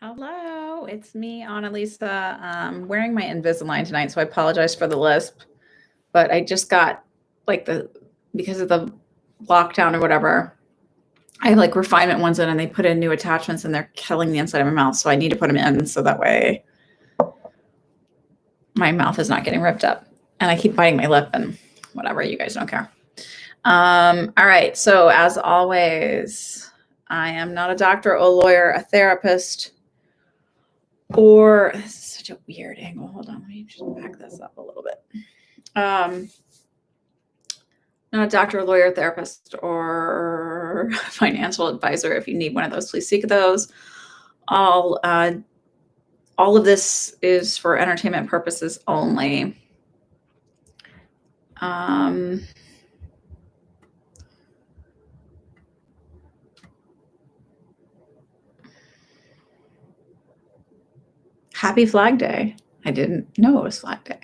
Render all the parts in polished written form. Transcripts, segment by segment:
Hello, it's me, Annalisa. Wearing my Invisalign tonight, so I apologize for the lisp. But I just got because of the lockdown or whatever, I have like refinement ones in and they put in new attachments and they're killing the inside of my mouth. So I need to put them in so that way my mouth is not getting ripped up. And I keep biting my lip and whatever, you guys don't care. All right, so as always, I am not a doctor, a lawyer, a therapist, or this is such a weird angle. Hold on, let me just back this up a little bit. Not a doctor, lawyer, therapist, or financial advisor. If you need one of those, please seek those. All of this is for entertainment purposes only. Happy Flag Day. I didn't know it was Flag Day.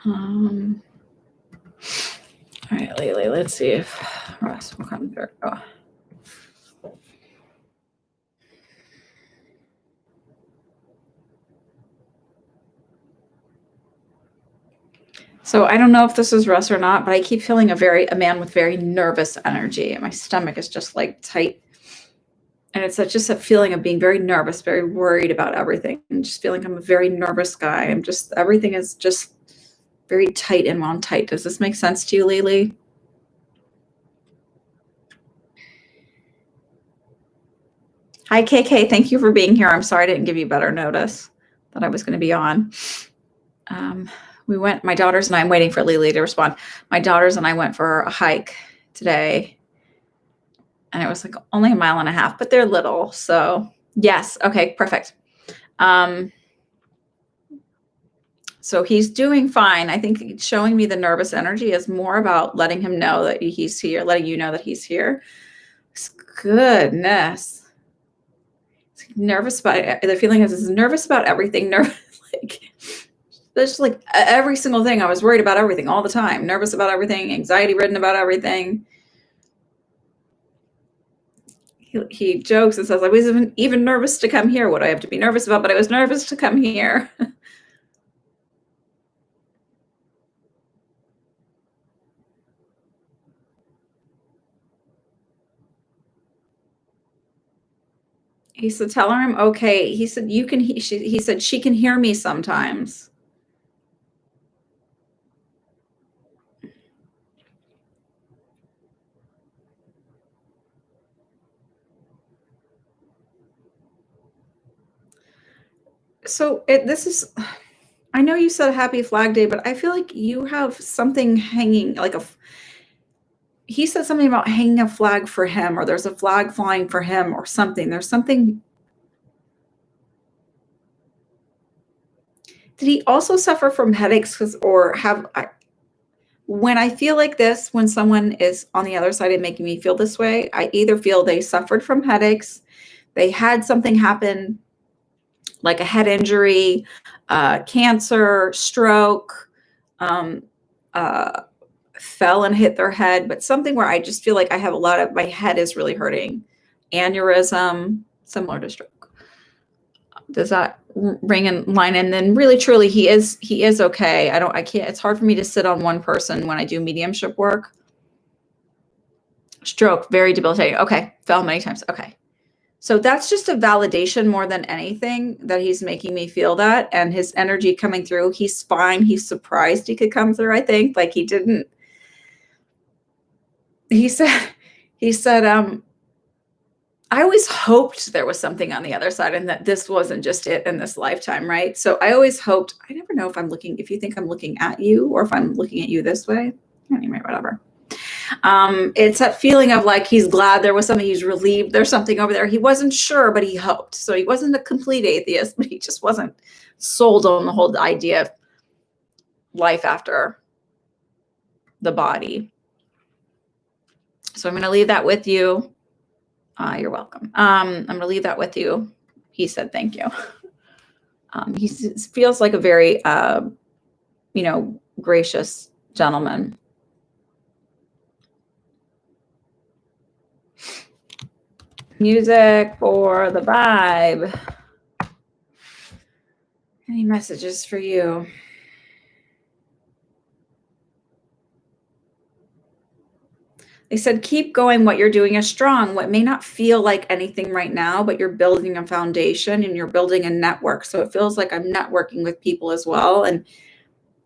All right, Lily, let's see if Russ will come through. Oh. So I don't know if this is Russ or not, but I keep feeling a man with very nervous energy, and my stomach is just like tight. And it's just a feeling of being very nervous, very worried about everything, and just feeling I'm a very nervous guy. Everything is just very tight and wound tight. Does this make sense to you, Lily? Hi, KK. Thank you for being here. I'm sorry I didn't give you better notice that I was going to be on. My daughters and I'm waiting for Lily to respond. My daughters and I went for a hike today, and it was like only 1.5 miles, but they're little. So yes. Okay, perfect. So he's doing fine. I think showing me the nervous energy is more about letting him know that he's here, letting you know that he's here. Goodness. Nervous about the feeling is nervous about everything. There's like every single thing. I was worried about everything all the time, nervous about everything, anxiety ridden about everything. He jokes and says, I wasn't even nervous to come here. What do I have to be nervous about? But I was nervous to come here. He said, tell her I'm okay. He said, he said, she can hear me sometimes. So I know you said Happy Flag Day, but I feel like you have something hanging, he said something about hanging a flag for him, or there's a flag flying for him or something. There's something. Did he also suffer from headaches when I feel like this, when someone is on the other side of making me feel this way, I either feel they suffered from headaches, they had something happen, like a head injury, cancer, stroke, fell and hit their head, but something where I just feel like I have my head is really hurting. Aneurysm, similar to stroke. Does that ring in line? And then really, truly, he is okay. I can't, it's hard for me to sit on one person when I do mediumship work. Stroke, very debilitating. Okay. Fell many times. Okay. So that's just a validation more than anything that he's making me feel that, and his energy coming through. He's fine. He's surprised he could come through. I think like he didn't. He said, I always hoped there was something on the other side and that this wasn't just it in this lifetime, right? So I always hoped, I never know if you think I'm looking at you or if I'm looking at you this way. Anyway, whatever. It's that feeling of like he's glad there was something, he's relieved there's something over there. He wasn't sure, but he hoped. So he wasn't a complete atheist, but he just wasn't sold on the whole idea of life after the body. So I'm going to leave that with you. You're welcome. I'm going to leave that with you. He said, thank you. He feels like a very, gracious gentleman. Music for the vibe. Any messages for you? They said, keep going. What you're doing is strong. What may not feel like anything right now, but you're building a foundation and you're building a network. So it feels like I'm networking with people as well. And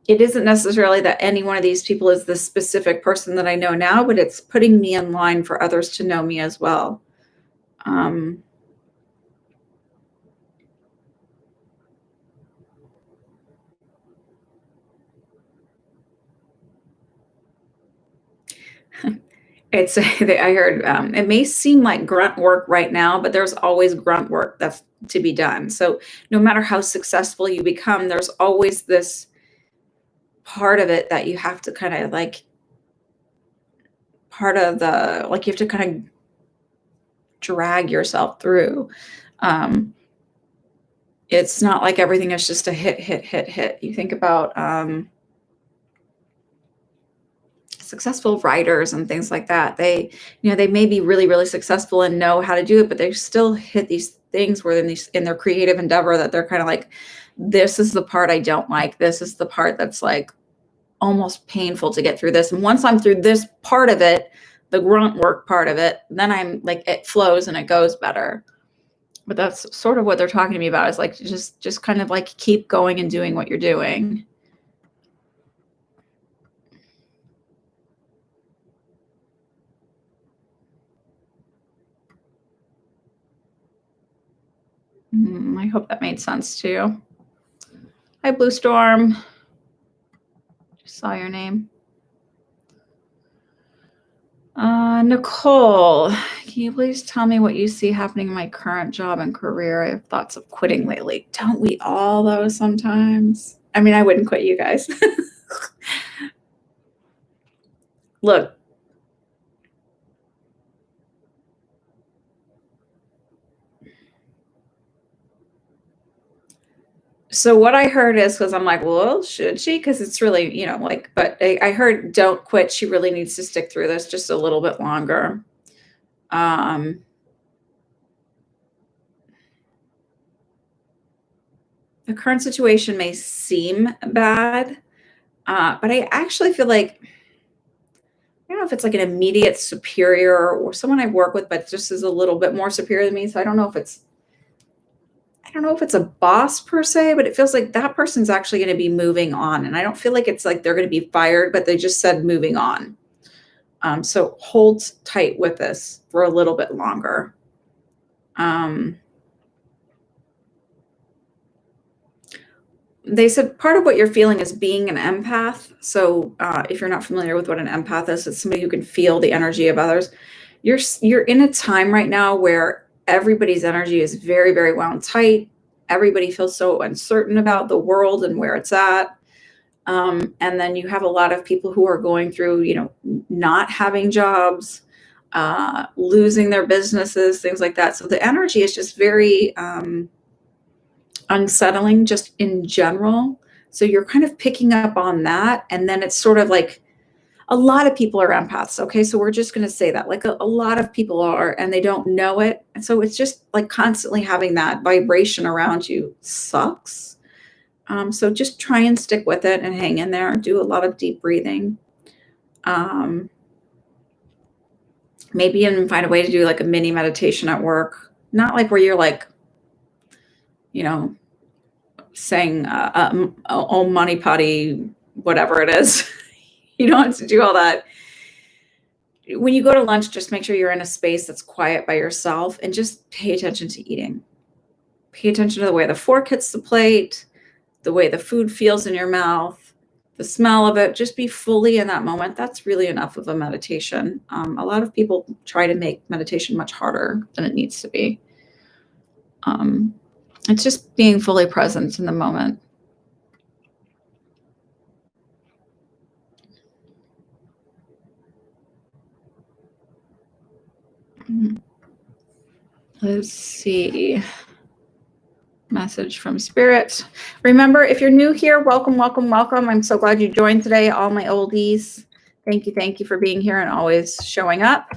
it isn't necessarily that any one of these people is the specific person that I know now, but it's putting me in line for others to know me as well. I heard it may seem like grunt work right now, but there's always grunt work that's to be done. So no matter how successful you become, there's always this part of it that you have to kind of like, part of the, like, you have to kind of drag yourself through. It's not like everything is just a hit. You think about successful writers and things like that. They may be really, really successful and know how to do it, but they still hit these things where in their creative endeavor that they're kind of like, this is the part I don't like. This is the part that's like almost painful to get through this. And once I'm through this part of it, the grunt work part of it, then I'm like, it flows and it goes better. But that's sort of what they're talking to me about, is like, just kind of like keep going and doing what you're doing. I hope that made sense to you. Hi, Blue Storm. Just saw your name. Nicole, can you please tell me what you see happening in my current job and career? I have thoughts of quitting lately. Don't we all, though, sometimes? I mean, I wouldn't quit, you guys. Look. So what I heard is, because I'm like, well, should she? Because it's really, like, but I heard don't quit. She really needs to stick through this just a little bit longer. The current situation may seem bad, but I actually feel like, I don't know if it's like an immediate superior or someone I work with, but just is a little bit more superior than me. So I don't know if it's a boss per se, but it feels like that person's actually going to be moving on. And I don't feel like it's like they're going to be fired, but they just said moving on. So hold tight with this for a little bit longer. They said part of what you're feeling is being an empath. So if you're not familiar with what an empath is, it's somebody who can feel the energy of others. You're in a time right now where everybody's energy is very, very wound tight. Everybody feels so uncertain about the world and where it's at. And then you have a lot of people who are going through, not having jobs, losing their businesses, things like that. So the energy is just very unsettling just in general. So you're kind of picking up on that. And then it's sort of like, a lot of people are empaths. Okay. So we're just going to say that, like, a lot of people are, and they don't know it. And so it's just like constantly having that vibration around you sucks. So just try and stick with it and hang in there. Do a lot of deep breathing. Maybe even find a way to do like a mini meditation at work. Not like where you're like, saying Om Mani Padme, whatever it is. You don't have to do all that. When you go to lunch, just make sure you're in a space that's quiet by yourself and just pay attention to eating. Pay attention to the way the fork hits the plate, the way the food feels in your mouth, the smell of it. Just be fully in that moment. That's really enough of a meditation. A lot of people try to make meditation much harder than it needs to be. It's just being fully present in the moment. Let's see. Message from Spirit. Remember, if you're new here, welcome, welcome, welcome. I'm so glad you joined today, all my oldies. Thank you for being here and always showing up.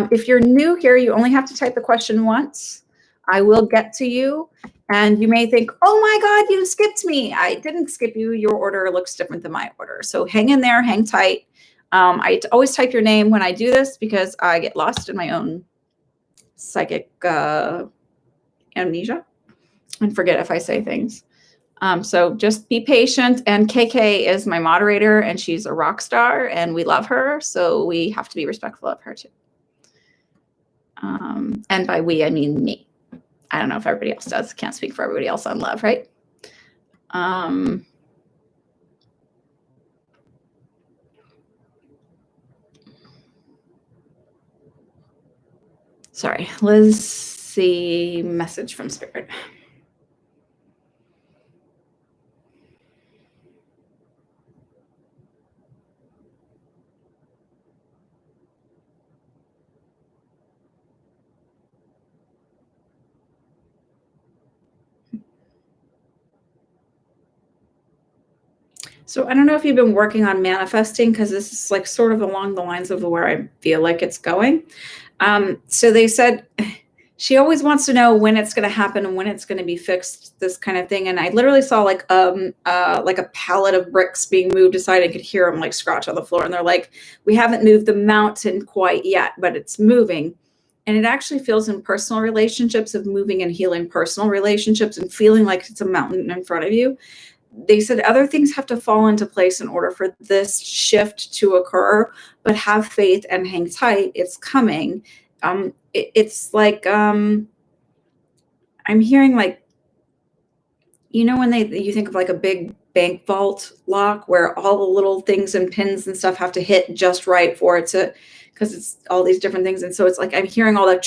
If you're new here, you only have to type the question once. I will get to you. And you may think, oh my God, you skipped me. I didn't skip you. Your order looks different than my order. So hang in there, hang tight. I always type your name when I do this because I get lost in my own psychic amnesia and forget if I say things. So just be patient. And KK is my moderator and she's a rock star and we love her. So we have to be respectful of her too. And by we, I mean me. I don't know if everybody else does. Can't speak for everybody else on love, right? Sorry, Liz, see message from Spirit. So I don't know if you've been working on manifesting because this is like sort of along the lines of where I feel like it's going. So they said she always wants to know when it's going to happen and when it's going to be fixed, this kind of thing. And I literally saw like a pallet of bricks being moved aside. I could hear them like scratch on the floor. And they're like, we haven't moved the mountain quite yet, but it's moving. And it actually feels in personal relationships of moving and healing personal relationships and feeling like it's a mountain in front of you. They said other things have to fall into place in order for this shift to occur, but have faith and hang tight. It's coming. It's like, I'm hearing like, you know, when you think of like a big bank vault lock where all the little things and pins and stuff have to hit just right for it to, because it's all these different things. And so it's like, I'm hearing all that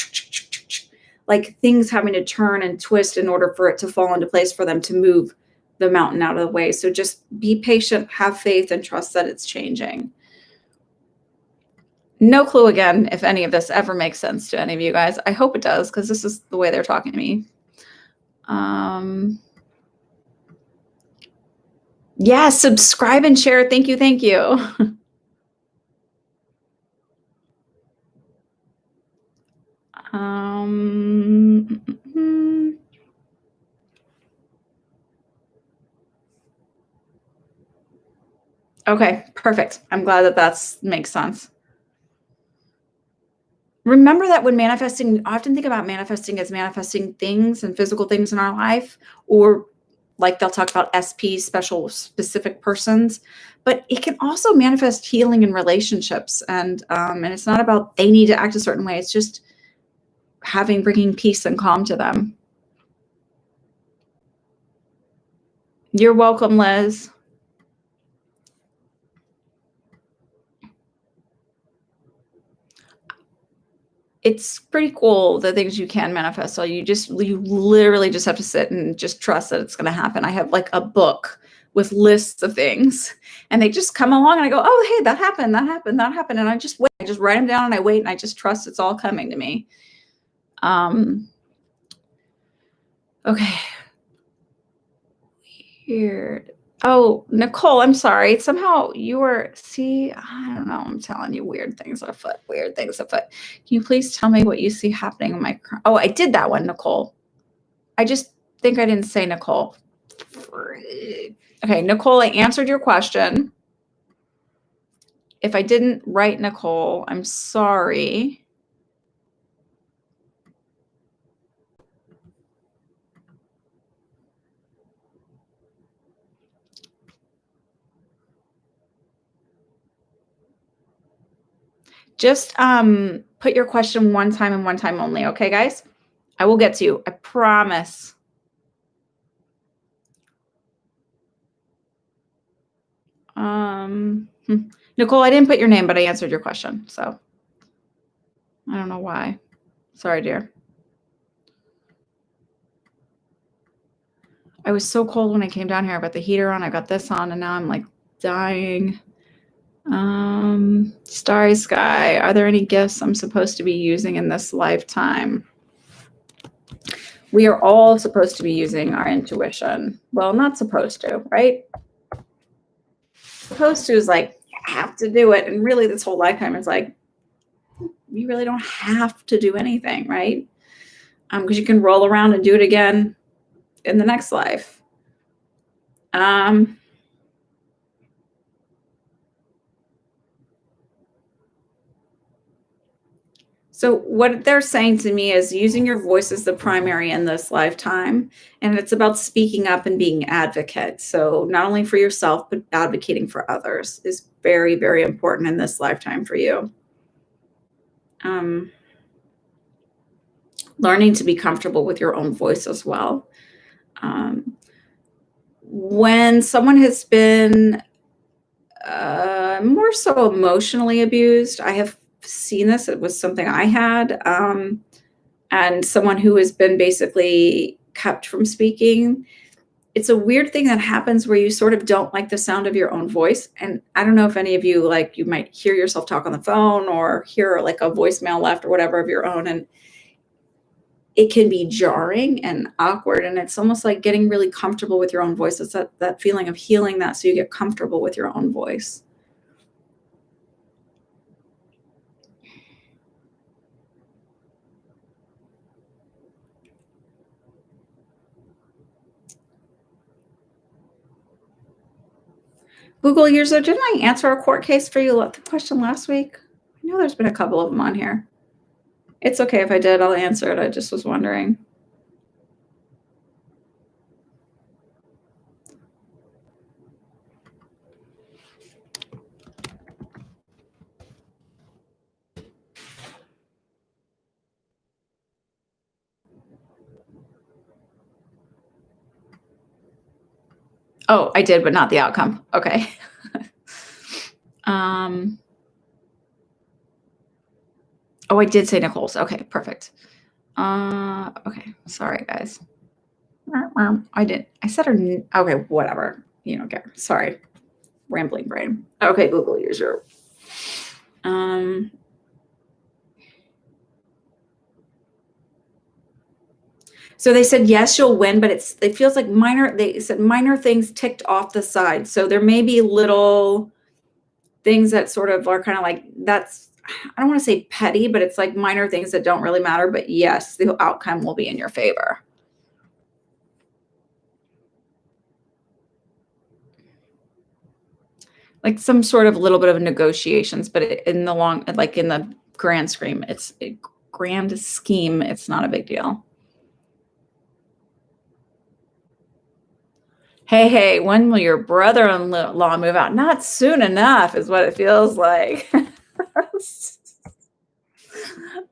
like things having to turn and twist in order for it to fall into place for them to move the mountain out of the way. So just be patient, have faith, and trust that it's changing. No clue again if any of this ever makes sense to any of you guys. I hope it does because this is the way they're talking to me. Yeah, subscribe and share. Thank you. Thank you. Okay, perfect. I'm glad that makes sense. Remember that when manifesting, we often think about manifesting as manifesting things and physical things in our life, or like they'll talk about SP, special, specific persons, but it can also manifest healing in relationships. And it's not about they need to act a certain way. It's just bringing peace and calm to them. You're welcome, Liz. It's pretty cool, the things you can manifest. So you literally just have to sit and just trust that it's going to happen. I have like a book with lists of things and they just come along and I go, oh, hey, that happened. And I just wait, I just write them down and I wait and I just trust it's all coming to me. Okay. Weird. Oh, Nicole, I'm sorry. Somehow you were, I don't know. I'm telling you weird things afoot. Can you please tell me what you see happening in my, oh, I did that one, Nicole. I just think I didn't say Nicole. Okay, Nicole, I answered your question. If I didn't write Nicole, I'm sorry. Just put your question one time and one time only. Okay, guys? I will get to you. I promise. Nicole, I didn't put your name, but I answered your question. So I don't know why. Sorry, dear. I was so cold when I came down here. I got the heater on. I got this on, and now I'm like dying. Starry Sky, are there any gifts I'm supposed to be using in this lifetime? We are all supposed to be using our intuition. Well, not supposed to, right? Supposed to is like, you have to do it. And really, this whole lifetime is like, you really don't have to do anything, right? Because you can roll around and do it again in the next life. So what they're saying to me is using your voice as the primary in this lifetime, and it's about speaking up and being advocate. So not only for yourself, but advocating for others is very, very important in this lifetime for you. Learning to be comfortable with your own voice as well. When someone has been more so emotionally abused, I have seen this. It was something I had. And someone who has been basically kept from speaking. It's a weird thing that happens where you sort of don't like the sound of your own voice. And I don't know if any of you, like, you might hear yourself talk on the phone or hear like a voicemail left or whatever of your own. And it can be jarring and awkward. And it's almost like getting really comfortable with your own voice. It's that feeling of healing that so you get comfortable with your own voice. Google user, didn't I answer a court case for you the question last week? I know there's been a couple of them on here. It's okay if I did, I'll answer it. I just was wondering. Oh, I did, but not the outcome. Okay. Oh, I did say Nicole's. Okay, perfect. Okay, sorry guys. I did. I said her. Okay, whatever. You don't care. Sorry, rambling brain. Okay, Google user. So they said yes, you'll win, but it feels like minor. They said minor things ticked off the side. So there may be little things that sort of are kind of like that's. I don't want to say petty, but it's like minor things that don't really matter. But yes, the outcome will be in your favor. Like some sort of little bit of negotiations, but in the long, like in the grand scheme, grand scheme, it's not a big deal. Hey, when will your brother-in-law move out? Not soon enough is what it feels like.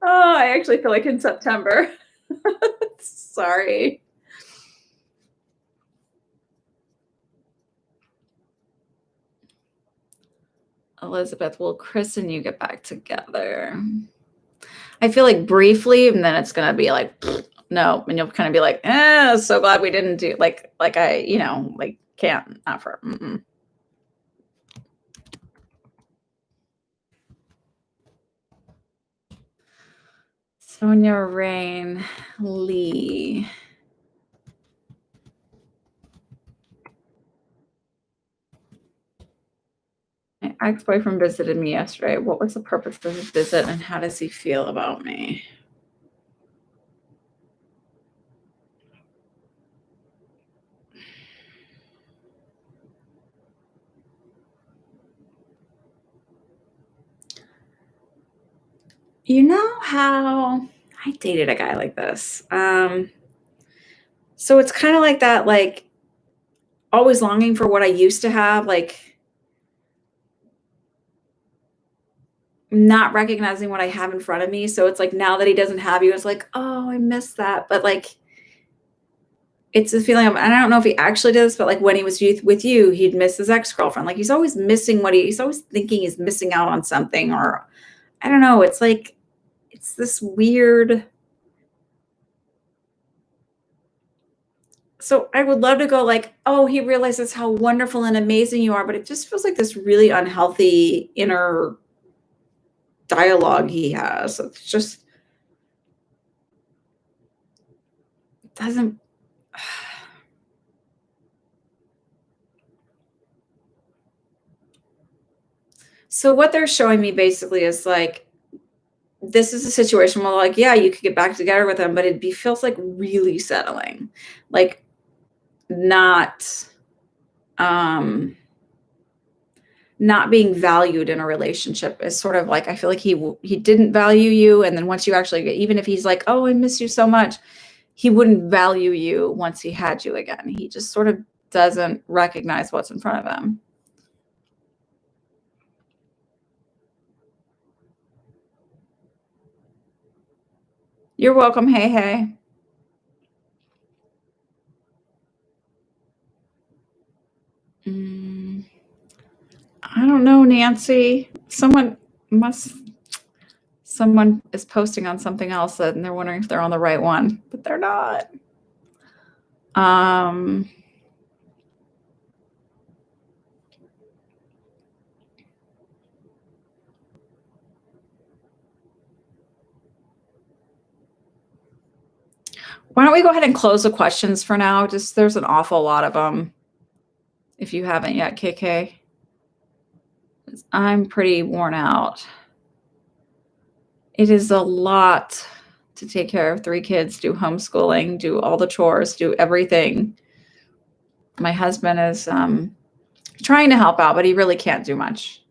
Oh, I actually feel like in September. Sorry. Elizabeth, will Chris and you get back together? I feel like briefly, and then it's gonna be like, no, and you'll kind of be like, so glad we didn't do like I, like can't not for. Sonia Rain Lee. My ex-boyfriend visited me yesterday. What was the purpose of his visit and how does he feel about me? You know how I dated a guy like this. So it's kind of like that, like always longing for what I used to have, like not recognizing what I have in front of me. So it's like now that he doesn't have you, it's like, oh, I miss that. But like it's a feeling of, and I don't know if he actually does, but like when he was with you, he'd miss his ex-girlfriend. Like he's always missing he's always thinking he's missing out on something, or I don't know. It's like, it's this weird. So I would love to go like, oh, he realizes how wonderful and amazing you are, but it just feels like this really unhealthy inner dialogue he has. It's just, doesn't. So what they're showing me basically is like, this is a situation where like, yeah, you could get back together with him, but feels like really settling, like not, um, not being valued in a relationship is sort of like, I feel like he didn't value you. And then once you actually get, even if he's like, oh, I miss you so much, he wouldn't value you once he had you again. He just sort of doesn't recognize what's in front of him. You're welcome. Hey, hey. I don't know, Nancy. Someone is posting on something else and they're wondering if they're on the right one, but they're not. Why don't we go ahead and close the questions for now? Just there's an awful lot of them. If you haven't yet, KK. I'm pretty worn out. It is a lot to take care of 3 kids, do homeschooling, do all the chores, do everything. My husband is trying to help out, but he really can't do much.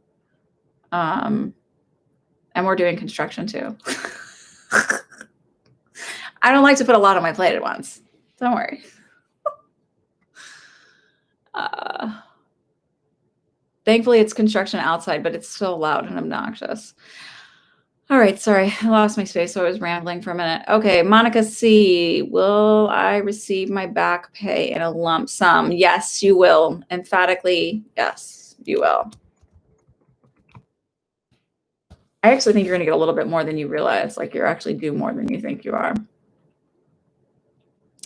And we're doing construction too. I don't like to put a lot on my plate at once. Don't worry. Thankfully, it's construction outside, but it's still loud and obnoxious. All right, sorry, I lost my space, so I was rambling for a minute. Okay, Monica C, will I receive my back pay in a lump sum? Yes, you will. Emphatically, yes, you will. I actually think you're going to get a little bit more than you realize. Like you're actually due more than you think you are.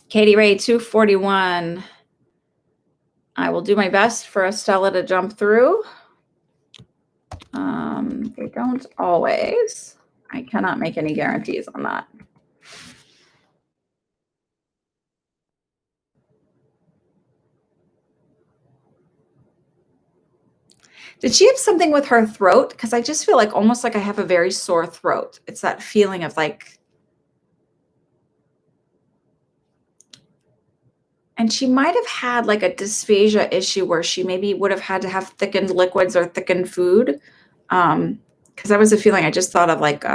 Katie Ray, 241. I will do my best for Estella to jump through. They don't always. I cannot make any guarantees on that. Did she have something with her throat? Because I just feel like almost like I have a very sore throat. It's that feeling of like, and she might have had like a dysphagia issue where she maybe would have had to have thickened liquids or thickened food. Because that was a feeling I just thought of like,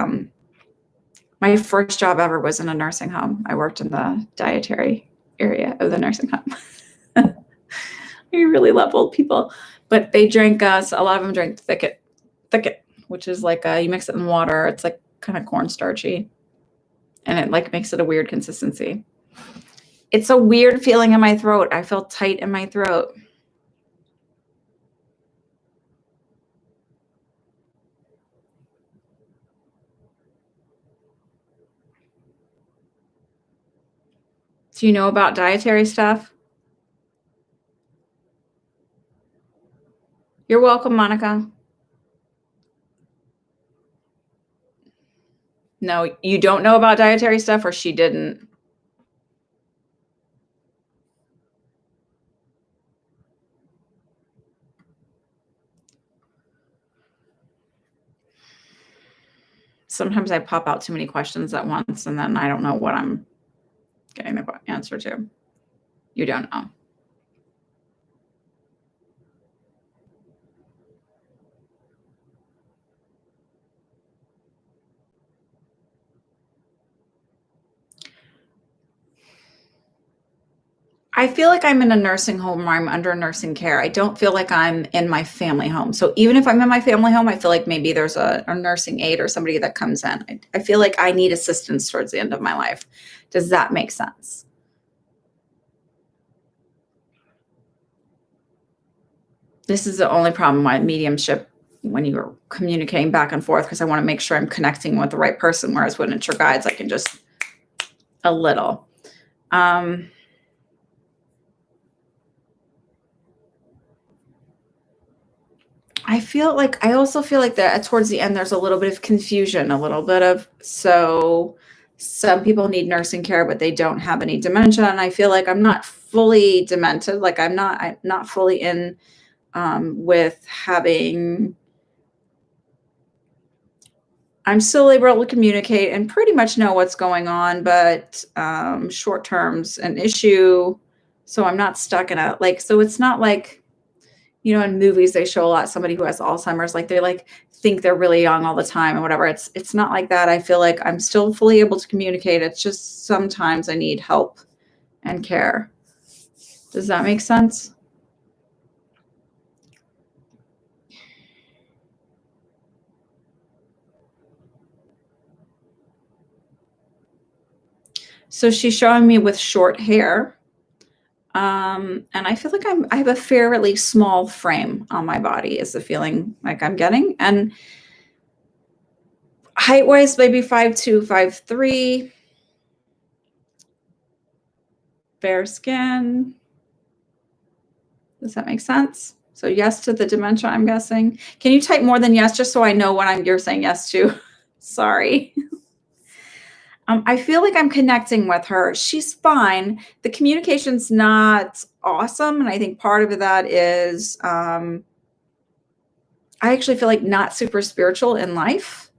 my first job ever was in a nursing home. I worked in the dietary area of the nursing home. We really love old people, but they drank us. A lot of them drank thicket, which is like you mix it in water. It's like kind of cornstarchy, and it like makes it a weird consistency. It's a weird feeling in my throat. I feel tight in my throat. Do you know about dietary stuff? You're welcome, Monica. No, you don't know about dietary stuff, or she didn't? Sometimes I pop out too many questions at once, and then I don't know what I'm getting the answer to. You don't know. I feel like I'm in a nursing home or I'm under nursing care. I don't feel like I'm in my family home. So even if I'm in my family home, I feel like maybe there's a nursing aide or somebody that comes in. I feel like I need assistance towards the end of my life. Does that make sense? This is the only problem with mediumship when you are communicating back and forth, because I want to make sure I'm connecting with the right person. Whereas when it's your guides, I can just a little. I also feel like that towards the end, there's a little bit of confusion, a little bit of, so Some people need nursing care, but they don't have any dementia. And I feel like I'm not fully demented. Like I'm not fully in with having, I'm still able to communicate and pretty much know what's going on, but short term's an issue. So I'm not stuck in a like, so it's not like, you know, in movies they show a lot somebody who has Alzheimer's, like they like think they're really young all the time and whatever. It's not like that. I feel like I'm still fully able to communicate. It's just sometimes I need help and care. Does that make sense? So she's showing me with short hair. And I feel like I have a fairly small frame on my body is the feeling like I'm getting. And height wise, maybe 5'2", 5'3", fair skin. Does that make sense? So yes to the dementia, I'm guessing. Can you type more than yes, just so I know what you're saying yes to? Sorry. I feel like I'm connecting with her. She's fine. The communication's not awesome. And I think part of that is I actually feel like not super spiritual in life.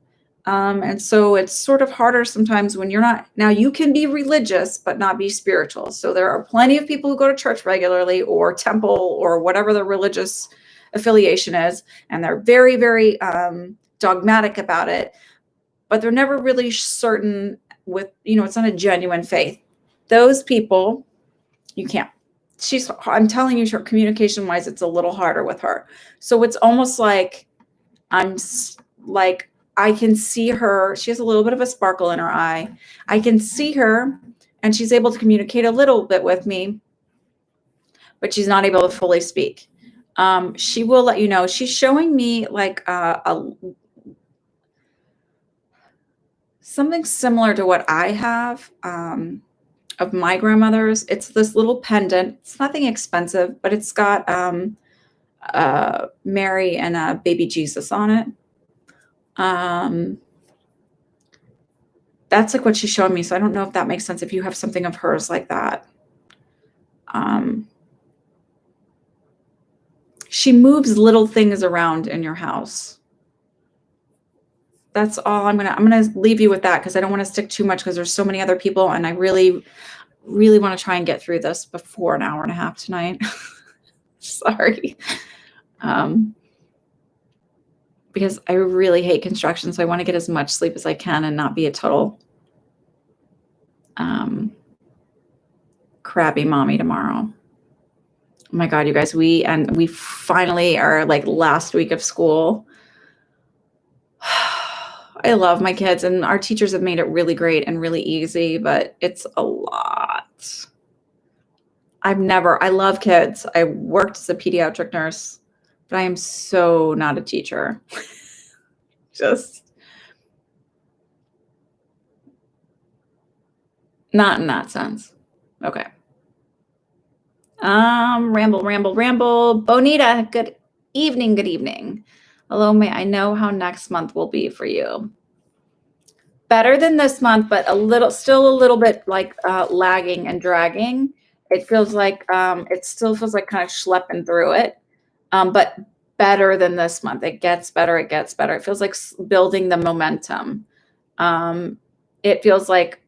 And so it's sort of harder sometimes when you're not. Now, you can be religious, but not be spiritual. So there are plenty of people who go to church regularly or temple or whatever the religious affiliation is. And they're very, very dogmatic about it, but they're never really certain with, you know, it's not a genuine faith. Those people, you can't. I'm telling you, communication wise, it's a little harder with her. So it's almost like I'm like, I can see her. She has a little bit of a sparkle in her eye. I can see her and she's able to communicate a little bit with me, but she's not able to fully speak. She will let you know. She's showing me like something similar to what I have of my grandmother's. It's this little pendant. It's nothing expensive, but it's got Mary and a baby Jesus on it. That's like what she's showing me. So I don't know if that makes sense if you have something of hers like that. She moves little things around in your house. That's all. I'm gonna leave you with that because I don't want to stick too much because there's so many other people and I really, really want to try and get through this before an hour and a half tonight. Sorry. Because I really hate construction, so I want to get as much sleep as I can and not be a total crabby mommy tomorrow. Oh my God, you guys, we finally are like last week of school. I love my kids and our teachers have made it really great and really easy, but it's a lot. I love kids. I worked as a pediatric nurse, but I am so not a teacher. Just not in that sense. Okay. Ramble. Bonita, good evening. Hello, may I know how next month will be for you? Better than this month, but still a little bit like lagging and dragging. It feels like it still feels like kind of schlepping through it, but better than this month. It gets better. It feels like building the momentum. It feels like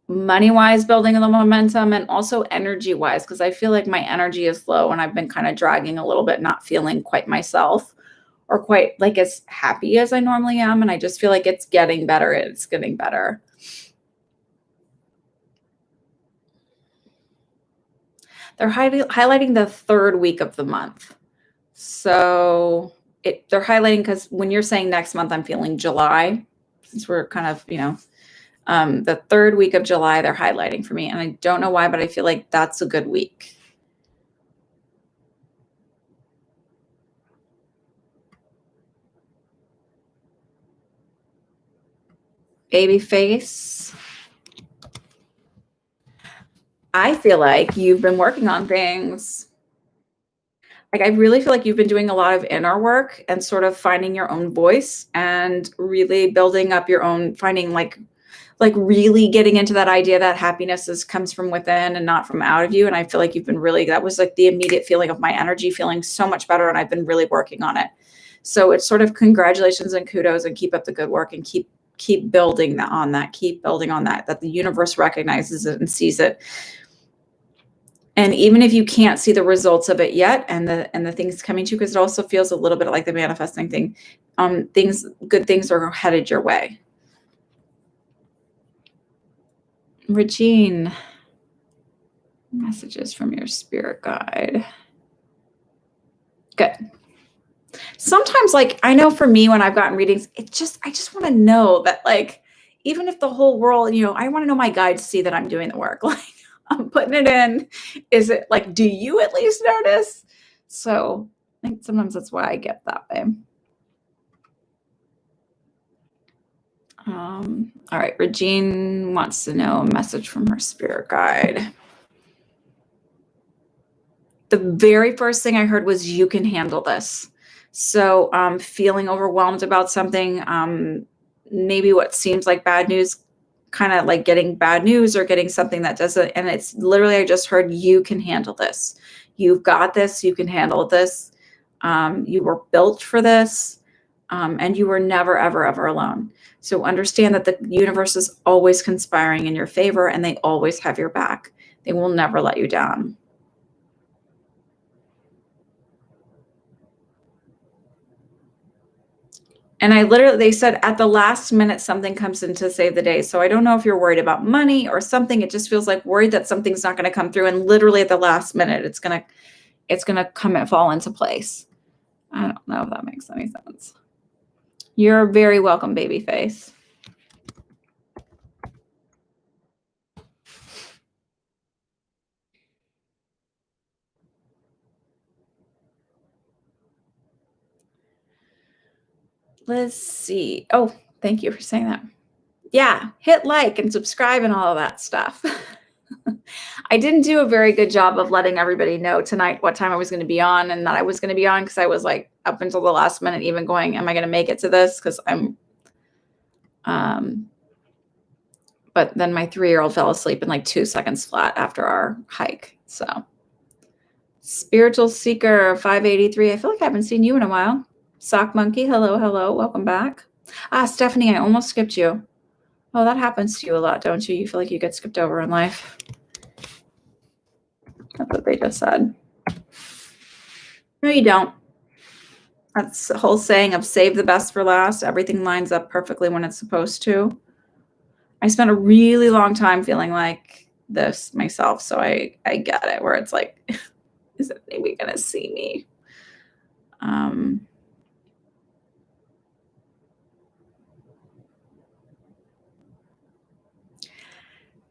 money-wise building the momentum and also energy-wise, because I feel like my energy is low and I've been kind of dragging a little bit, not feeling quite myself or quite like as happy as I normally am. And I just feel like it's getting better. It's getting better. They're highlighting the third week of the month. So they're highlighting because when you're saying next month, I'm feeling July, since we're kind of, the third week of July, they're highlighting for me. And I don't know why, but I feel like that's a good week. Baby face. I feel like you've been working on things. Like, I really feel like you've been doing a lot of inner work and sort of finding your own voice and really building up your own, finding like like really getting into that idea that happiness comes from within and not from out of you. And I feel like you've been really, that was like the immediate feeling of my energy feeling so much better. And I've been really working on it. So it's sort of congratulations and kudos, and keep up the good work, and keep building on that, keep building on that the universe recognizes it and sees it. And even if you can't see the results of it yet, and the things coming to you, because it also feels a little bit like the manifesting thing, good things are headed your way. Regine, messages from your spirit guide. Good. Sometimes, like, I know for me, when I've gotten readings, I just want to know that, like, even if the whole world, I want to know my guides see that I'm doing the work. Like, I'm putting it in. Is it like, do you at least notice? So I think sometimes that's why I get that way. All right. Regine wants to know a message from her spirit guide. The very first thing I heard was, you can handle this. So feeling overwhelmed about something, maybe what seems like bad news, kind of like getting bad news or getting something that doesn't, and it's literally, I just heard, you can handle this. You've got this. You can handle this. You were built for this. And you were never, ever, ever alone. So understand that the universe is always conspiring in your favor, and they always have your back. They will never let you down. And they said at the last minute, something comes in to save the day. So I don't know if you're worried about money or something. It just feels like worried that something's not going to come through. And literally at the last minute, it's going to come and fall into place. I don't know if that makes any sense. You're very welcome, baby face. Let's see. Oh, thank you for saying that. Yeah, hit like and subscribe and all of that stuff. I didn't do a very good job of letting everybody know tonight what time I was going to be on, and that I was going to be on, because I was like up until the last minute even going, am I going to make it to this? Because but then my 3-year-old fell asleep in like 2 seconds flat after our hike. So Spiritual Seeker 583. I feel like I haven't seen you in a while. Sock Monkey, hello, welcome back. Stephanie, I almost skipped you. Oh, that happens to you a lot, don't you? You feel like you get skipped over in life. That's what they just said. No, you don't. That's the whole saying of save the best for last. Everything lines up perfectly when it's supposed to. I spent a really long time feeling like this myself, so I get it, where it's like, is it maybe going to see me?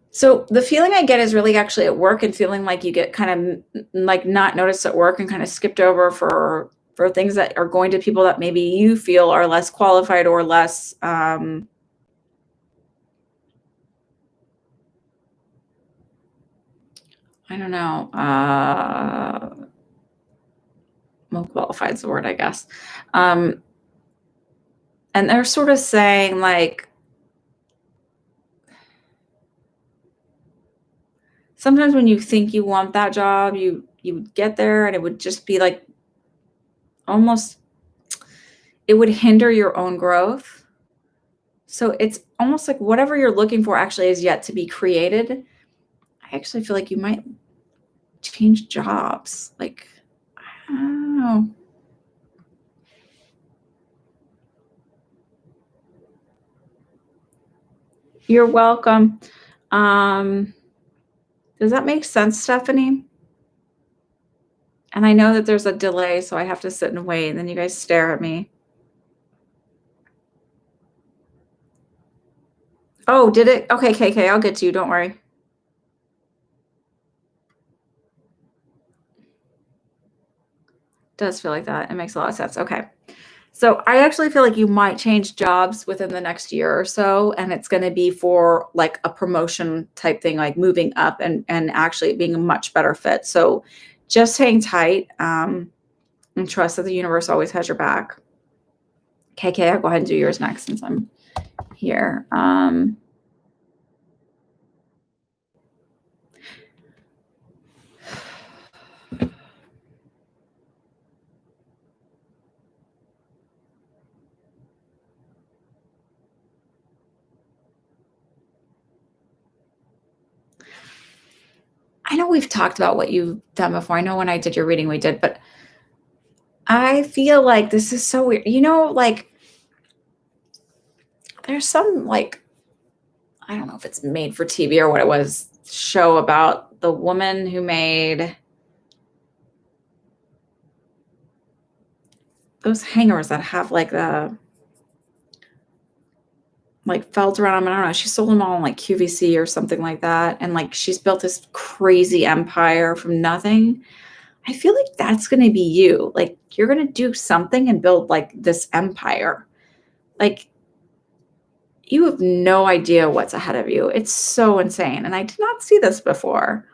So the feeling I get is really actually at work, and feeling like you get kind of like not noticed at work and kind of skipped over for things that are going to people that maybe you feel are less qualified or less I don't know, well, qualified is the word, I guess. And they're sort of saying, like, sometimes when you think you want that job, you would get there, and it would just be like, almost, it would hinder your own growth. So it's almost like whatever you're looking for actually is yet to be created. I actually feel like you might change jobs. Like, I don't know. You're welcome. Does that make sense, Stephanie? And I know that there's a delay, so I have to sit and wait, and then you guys stare at me. Oh, did it? Okay, KK, I'll get to you. Don't worry. Does feel like that. It makes a lot of sense. Okay. So I actually feel like you might change jobs within the next year or so, and it's going to be for like a promotion type thing, like moving up and actually being a much better fit. So just hang tight and trust that the universe always has your back. KK, I'll go ahead and do yours next since I'm here. know we've talked about what you've done before. I know when I did your reading, we did, but I feel like this is so weird. Like there's some like, I don't know if it's made for TV or what it was, show about the woman who made those hangers that have like the like felt around them. I don't know. She sold them all in like QVC or something like that. And like she's built this crazy empire from nothing. I feel like that's going to be you. Like you're going to do something and build like this empire. Like you have no idea what's ahead of you. It's so insane. And I did not see this before.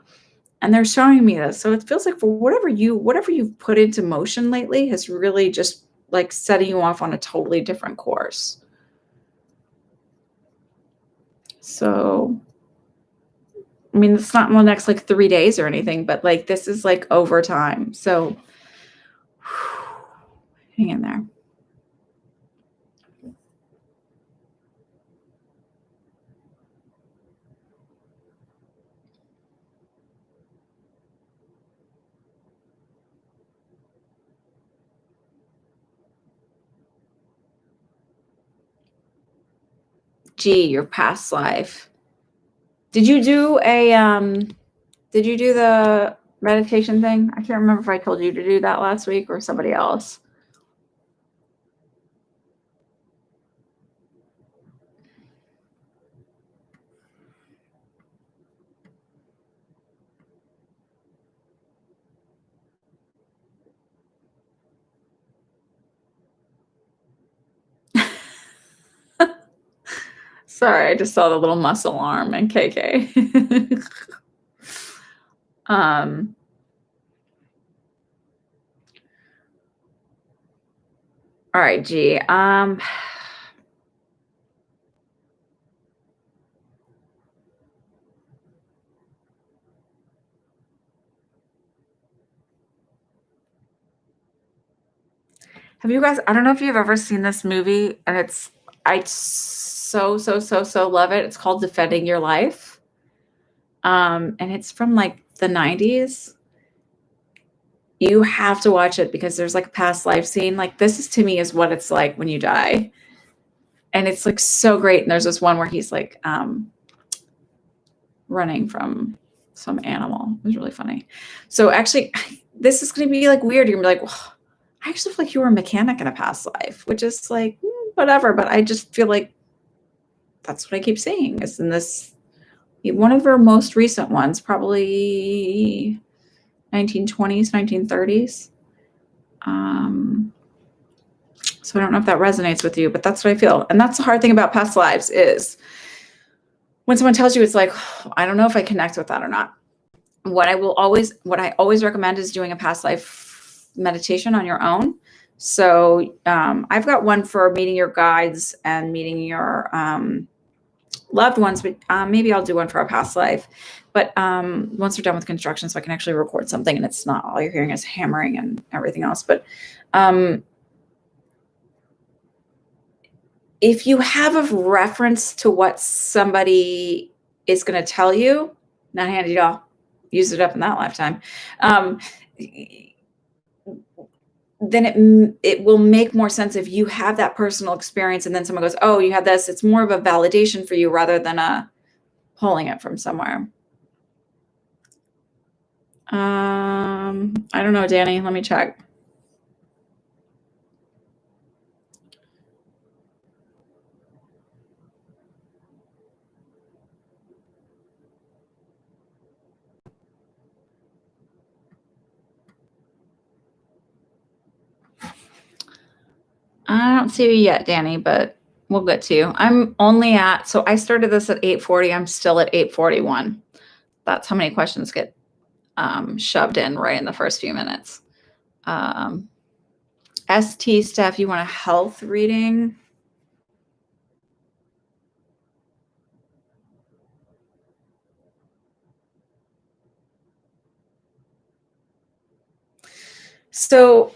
And they're showing me this. So it feels like for whatever you've put into motion lately has really just like setting you off on a totally different course. So, I mean, it's not in the next like 3 days or anything, but like this is like over time. So hang in there. Gee, your past life. Did you do the meditation thing? I can't remember if I told you to do that last week or somebody else. Sorry, I just saw the little muscle arm and KK. All right, G. Have you guys, I don't know if you've ever seen this movie, and I so love it. It's called Defending Your Life. And it's from like the 90s. You have to watch it because there's like a past life scene. Like this is to me is what it's like when you die. And it's like so great. And there's this one where he's like running from some animal. It was really funny. So actually, this is going to be like weird. You're going to be like, well, I actually feel like you were a mechanic in a past life, which is like, whatever. But I just feel like that's what I keep seeing is in this, one of her most recent ones, probably 1920s, 1930s. So I don't know if that resonates with you, but that's what I feel. And that's the hard thing about past lives is when someone tells you, it's like, I don't know if I connect with that or not. What I always recommend is doing a past life meditation on your own. So I've got one for meeting your guides and meeting your loved ones, but maybe I'll do one for a past life. But once we're done with construction, so I can actually record something and it's not all you're hearing is hammering and everything else. But if you have a reference to what somebody is going to tell you, not handy at all, use it up in that lifetime, then it will make more sense if you have that personal experience and then someone goes, oh, you have this. It's more of a validation for you rather than pulling it from somewhere. I don't know, Danny. Let me check. I don't see you yet, Danny, but we'll get to you. I'm only so I started this at 8:40. I'm still at 8:41. That's how many questions get shoved in right in the first few minutes. ST Steph, you want a health reading? So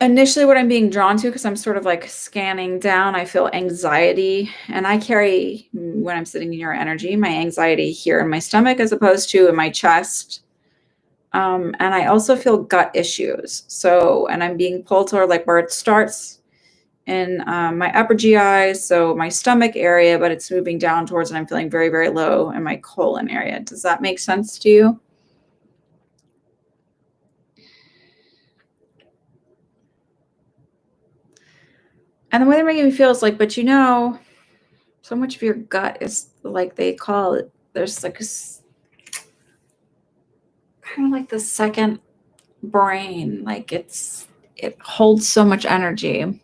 initially what I'm being drawn to, because I'm sort of like scanning down, I feel anxiety, and I carry, when I'm sitting in your energy, my anxiety here in my stomach as opposed to in my chest And I also feel gut issues. So, and I'm being pulled toward like where it starts in my upper GI, so my stomach area, but it's moving down towards, and I'm feeling very, very low in my colon area. Does that make sense to you? And the way they're making me feel is like, but so much of your gut is like they call it, there's like kind of like the second brain, like it holds so much energy.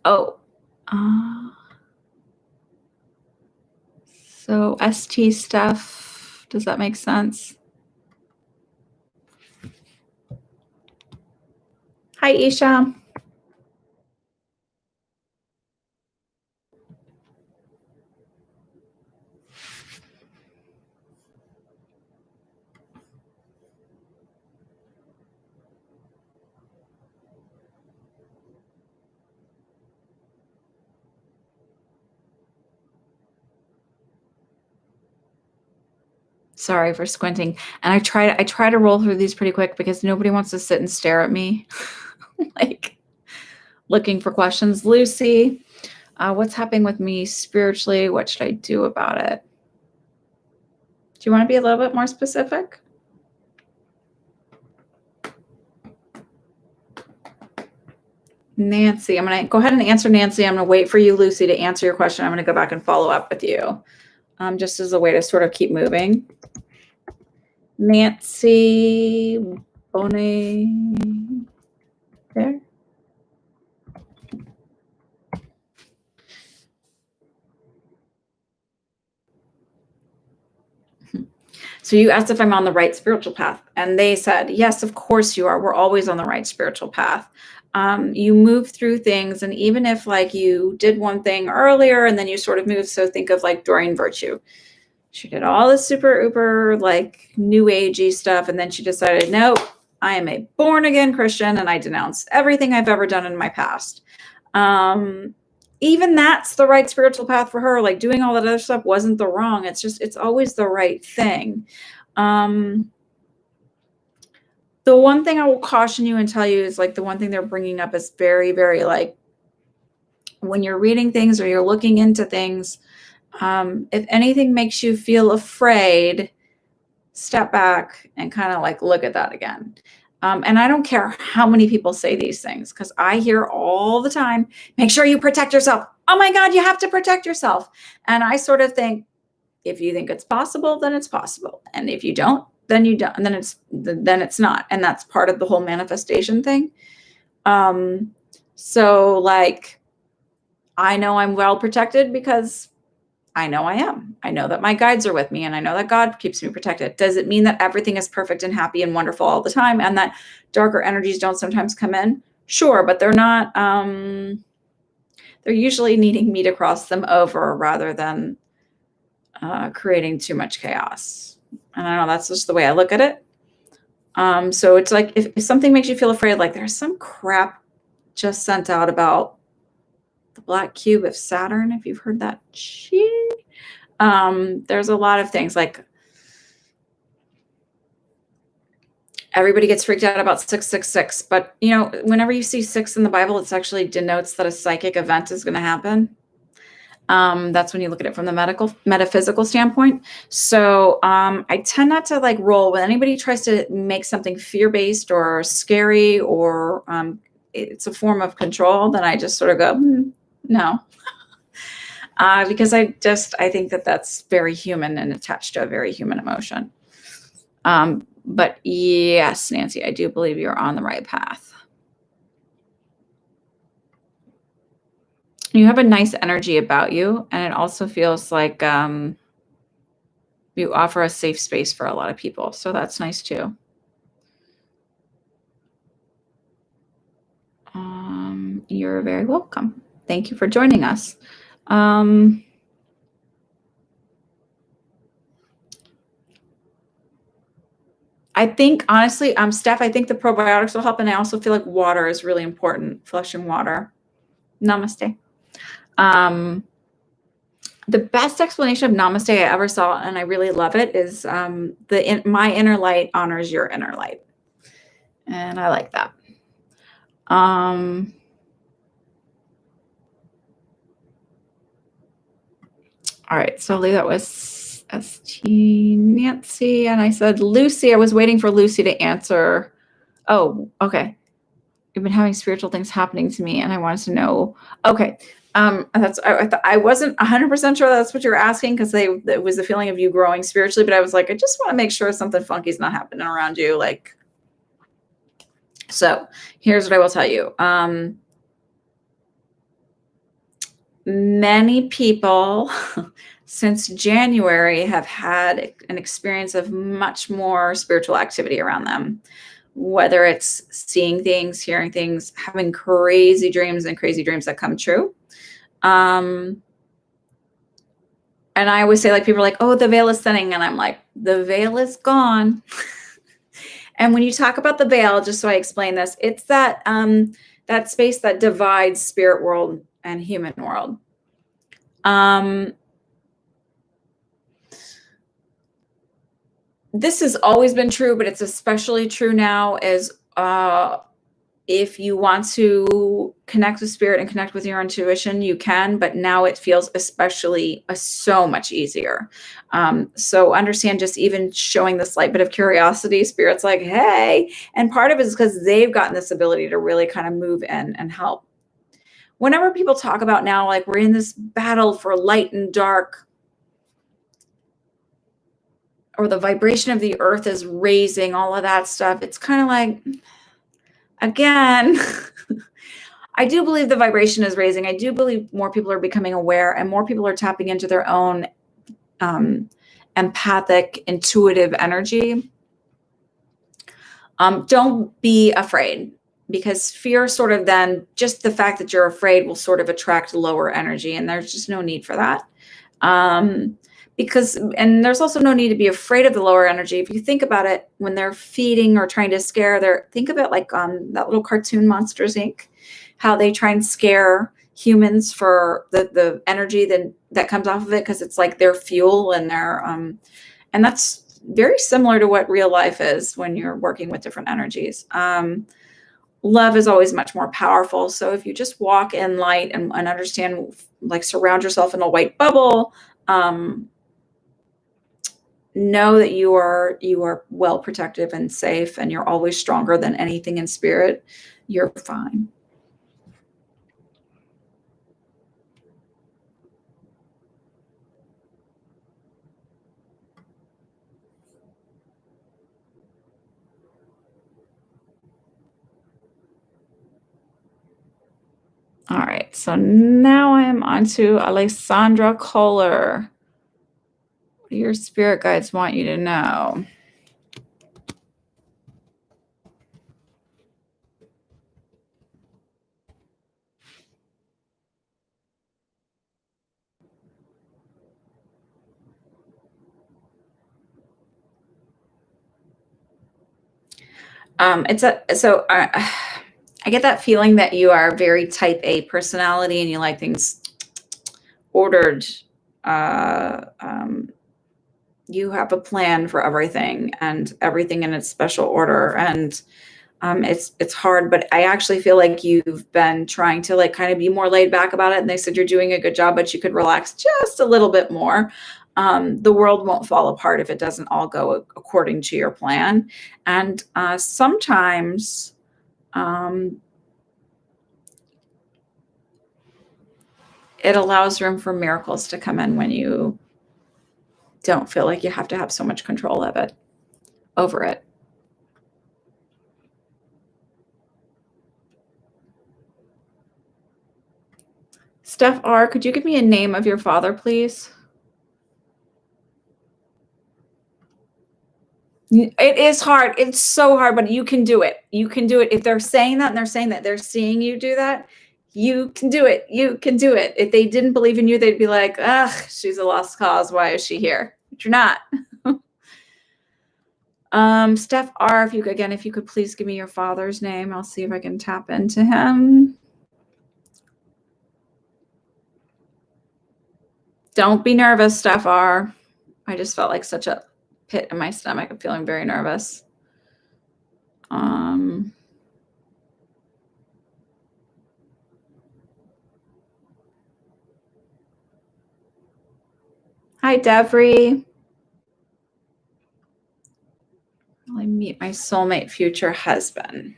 Oh, so ST stuff, does that make sense? Hi, Isha. Sorry for squinting. And I try to roll through these pretty quick because nobody wants to sit and stare at me, like looking for questions. Lucy, what's happening with me spiritually? What should I do about it? Do you want to be a little bit more specific? Nancy, I'm going to go ahead and answer Nancy. I'm going to wait for you, Lucy, to answer your question. I'm going to go back and follow up with you, just as a way to sort of keep moving. Nancy Bonet, there. So you asked if I'm on the right spiritual path, and they said, yes, of course you are. We're always on the right spiritual path. You move through things, and even if like you did one thing earlier and then you sort of move, so think of like Doreen Virtue. She did all this super uber like new agey stuff, and then she decided, nope, I am a born again Christian, and I denounce everything I've ever done in my past. Even that's the right spiritual path for her. Like doing all that other stuff wasn't the wrong. It's always the right thing. The one thing I will caution you and tell you is like the one thing they're bringing up is very, very like when you're reading things or you're looking into things, if anything makes you feel afraid, step back and kind of like look at that again. And I don't care how many people say these things because I hear all the time, make sure you protect yourself. Oh my God, you have to protect yourself. And I sort of think, if you think it's possible, then it's possible. And if you don't, then you don't. And then it's not. And that's part of the whole manifestation thing. So like, I know I'm well protected because I know I am. I know that my guides are with me, and I know that God keeps me protected. Does it mean that everything is perfect and happy and wonderful all the time and that darker energies don't sometimes come in? Sure, but they're not, they're usually needing me to cross them over rather than creating too much chaos. And I don't know, that's just the way I look at it. So it's like, if something makes you feel afraid, like there's some crap just sent out about the black cube of Saturn, if you've heard that shit. There's a lot of things like everybody gets freaked out about 666, but whenever you see 6 in the Bible, it actually denotes that a psychic event is going to happen. That's when you look at it from the metaphysical standpoint. So I tend not to like roll when anybody tries to make something fear-based or scary or it's a form of control. Then I just sort of go, no, because I think that that's very human and attached to a very human emotion. But yes, Nancy, I do believe you're on the right path. You have a nice energy about you, and it also feels like you offer a safe space for a lot of people. So that's nice too. You're very welcome. Thank you for joining us. I think honestly, Steph, I think the probiotics will help, and I also feel like water is really important, flushing water. Namaste. The best explanation of namaste I ever saw, and I really love it, is my inner light honors your inner light. And I like that. All right, so that was ST Nancy, and I said Lucy. I was waiting for Lucy to answer. Oh, okay. You've been having spiritual things happening to me, and I wanted to know. Okay, I wasn't 100% sure that's what you were asking, because it was the feeling of you growing spiritually, but I was like, I just want to make sure something funky is not happening around you, like. So here's what I will tell you. Many people since January have had an experience of much more spiritual activity around them, whether it's seeing things, hearing things, having crazy dreams and crazy dreams that come true. And I always say, like, people are like, oh, the veil is thinning. And I'm like, the veil is gone. And when you talk about the veil, just so I explain this, it's that space that divides spirit world and human world. This has always been true, but it's especially true now, is if you want to connect with spirit and connect with your intuition, you can, but now it feels especially so much easier. So understand, just even showing this slight bit of curiosity, spirit's like, hey, and part of it is because they've gotten this ability to really kind of move in and help. Whenever people talk about now, like, we're in this battle for light and dark, or the vibration of the earth is raising, all of that stuff, it's kind of like, again, I do believe the vibration is raising. I do believe more people are becoming aware, and more people are tapping into their own empathic, intuitive energy. Don't be afraid, because fear sort of, then just the fact that you're afraid will sort of attract lower energy, and there's just no need for that. And there's also no need to be afraid of the lower energy. If you think about it, when they're feeding or trying to scare, think of it like that little cartoon Monsters Inc., how they try and scare humans for the energy that comes off of it, because it's like their fuel, and and that's very similar to what real life is when you're working with different energies. Love is always much more powerful. So if you just walk in light and understand, like, surround yourself in a white bubble, know that you are well protected and safe, and you're always stronger than anything in spirit. You're fine. All right, so now I am on to Alessandra Kohler. What do your spirit guides want you to know? I get that feeling that you are very type A personality, and you like things ordered. You have a plan for everything, and everything in its special order, and it's hard, but I actually feel like you've been trying to, like, kind of be more laid back about it, and they said you're doing a good job, but you could relax just a little bit more. The world won't fall apart if it doesn't all go according to your plan, and sometimes it allows room for miracles to come in when you don't feel like you have to have so much control of it, over it. Steph R., could you give me a name of your father, please? It is hard. It's so hard, but you can do it. You can do it. If they're saying that, and they're saying that they're seeing you do that, you can do it. You can do it. If they didn't believe in you, they'd be like, ugh, she's a lost cause. Why is she here? But you're not. Steph R., if you could please give me your father's name. I'll see if I can tap into him. Don't be nervous, Steph R. I just felt like such a pit in my stomach. I'm feeling very nervous. Hi, Devry. I meet my soulmate future husband.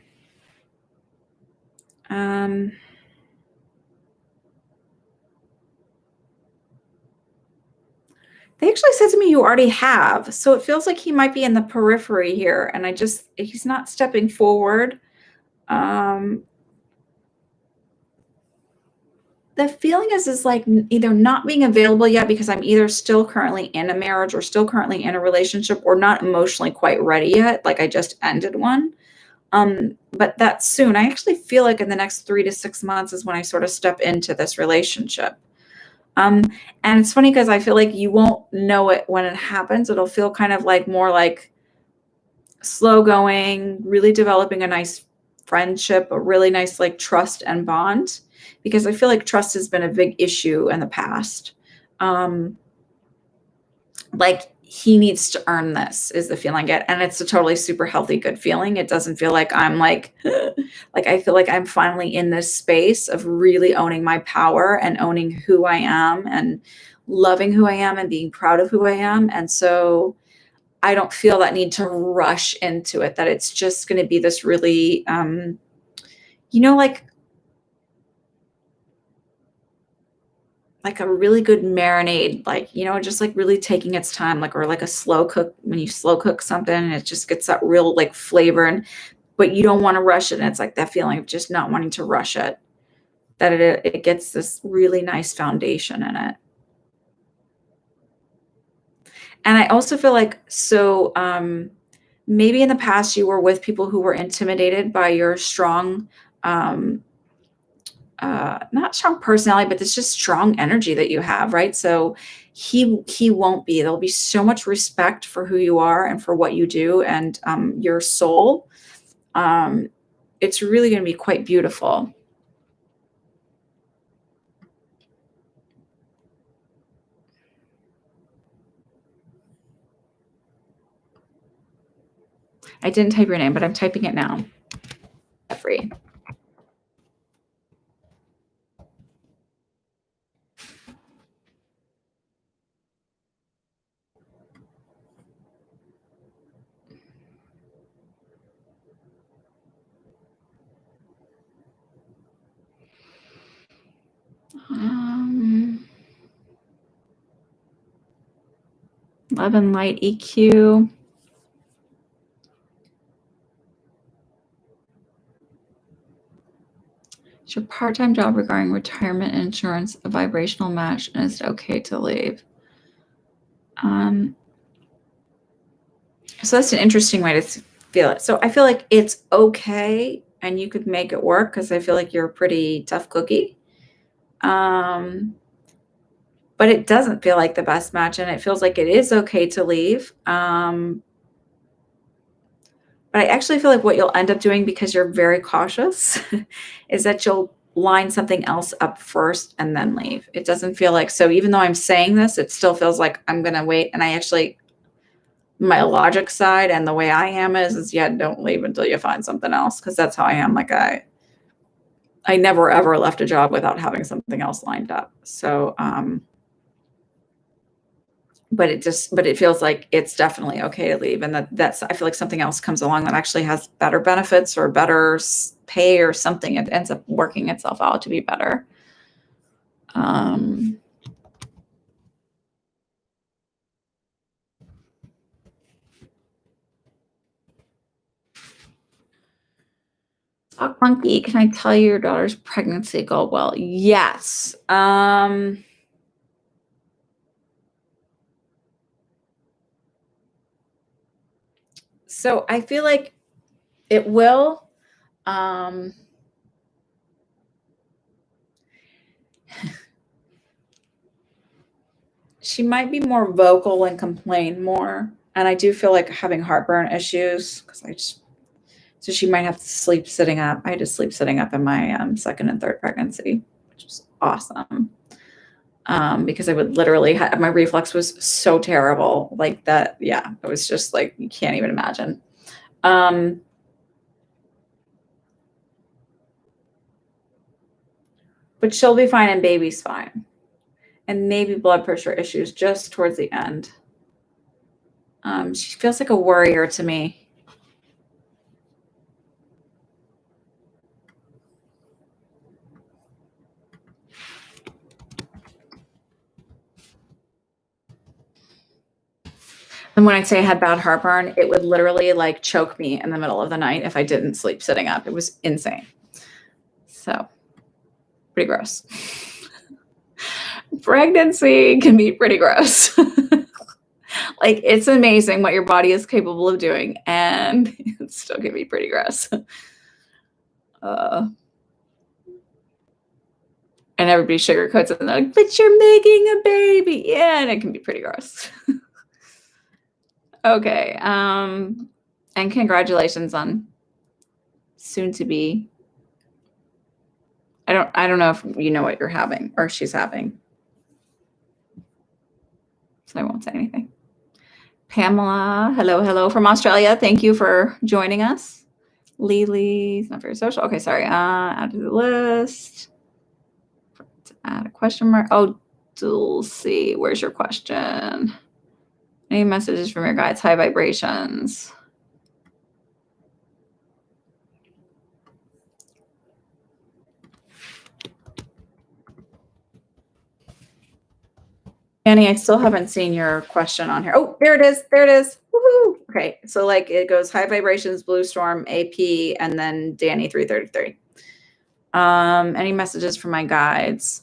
They actually said to me, you already have. So it feels like he might be in the periphery here. And he's not stepping forward. The feeling is like either not being available yet because I'm either still currently in a marriage or still currently in a relationship or not emotionally quite ready yet. Like I just ended one. But that's soon. I actually feel like in the next 3 to 6 months is when I sort of step into this relationship. And it's funny because I feel like you won't know it when it happens. It'll feel kind of like more like slow going, really developing a nice friendship, a really nice like trust and bond, because I feel like trust has been a big issue in the past. Like he needs to earn this is the feeling I get. And it's a totally super healthy, good feeling. It doesn't feel like I'm like I feel like I'm finally in this space of really owning my power and owning who I am and loving who I am and being proud of who I am. And so I don't feel that need to rush into it, that it's just going to be this really, like a really good marinade, like, just like really taking its time, like, or like a slow cook, when you slow cook something and it just gets that real like flavor but you don't want to rush it. And it's like that feeling of just not wanting to rush it, that it gets this really nice foundation in it. And I also feel like, so maybe in the past you were with people who were intimidated by your strong, not strong personality, but it's just strong energy that you have, right? So he won't be. There'll be so much respect for who you are and for what you do and your soul. It's really going to be quite beautiful. I didn't type your name, but I'm typing it now. Free. Love and light EQ. Is your part-time job regarding retirement insurance a vibrational match, and is it okay to leave? So that's an interesting way to feel it. So I feel like it's okay and you could make it work because I feel like you're a pretty tough cookie. But it doesn't feel like the best match, and it feels like it is okay to leave. But I actually feel like what you'll end up doing, because you're very cautious, is that you'll line something else up first and then leave. It doesn't feel like, so even though I'm saying this, it still feels like I'm going to wait. And I actually, my logic side and the way I am is yeah, don't leave until you find something else. Cause that's how I am. Like I never, ever left a job without having something else lined up. So, but it feels like it's definitely okay to leave. And that's, I feel like something else comes along that actually has better benefits or better pay or something. It ends up working itself out to be better. Talk Monkey, can I tell you your daughter's pregnancy go well? Yes. So I feel like it will. She might be more vocal and complain more. And I do feel like having heartburn issues because so she might have to sleep sitting up. I had to sleep sitting up in my second and third pregnancy, which was awesome. because I would literally my reflux was so terrible like that. Yeah, it was just like, you can't even imagine. But she'll be fine and baby's fine. And maybe blood pressure issues just towards the end. She feels like a worrier to me. And when I say I had bad heartburn, it would literally like choke me in the middle of the night if I didn't sleep sitting up. It was insane. So pretty gross. Pregnancy can be pretty gross. Like, it's amazing what your body is capable of doing, and it still can be pretty gross. And everybody sugarcoats it and they're like, but you're making a baby. Yeah, and it can be pretty gross. Okay. And congratulations on soon to be. I don't know if you know what you're having or she's having. So I won't say anything. Pamela, hello from Australia. Thank you for joining us. Lily's not very social. Okay, sorry. Add to the list. Add a question mark. Oh, Dulcie, where's your question? Any messages from your guides? High vibrations. Annie, I still haven't seen your question on here. Oh, there it is. There it is. Woohoo. Okay. So like it goes high vibrations, blue storm, AP, and then Danny 333. Any messages from my guides?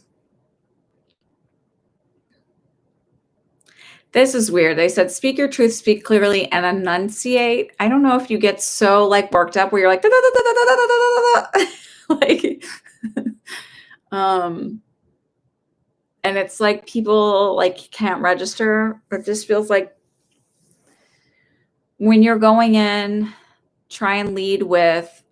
This is weird. They said, speak your truth, speak clearly, and enunciate. I don't know if you get so like worked up where you're like, da, da, da, da, da, da, da, da, da. Like, and it's like people like can't register. It just feels like when you're going in, try and lead with,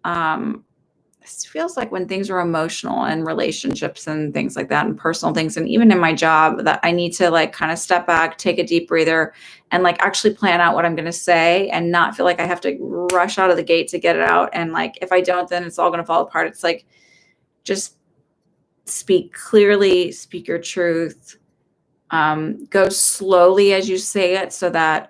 this feels like when things are emotional and relationships and things like that and personal things. And even in my job that I need to like kind of step back, take a deep breather and like actually plan out what I'm going to say and not feel like I have to rush out of the gate to get it out. And like, if I don't, then it's all going to fall apart. It's like, just speak clearly, speak your truth, go slowly as you say it so that,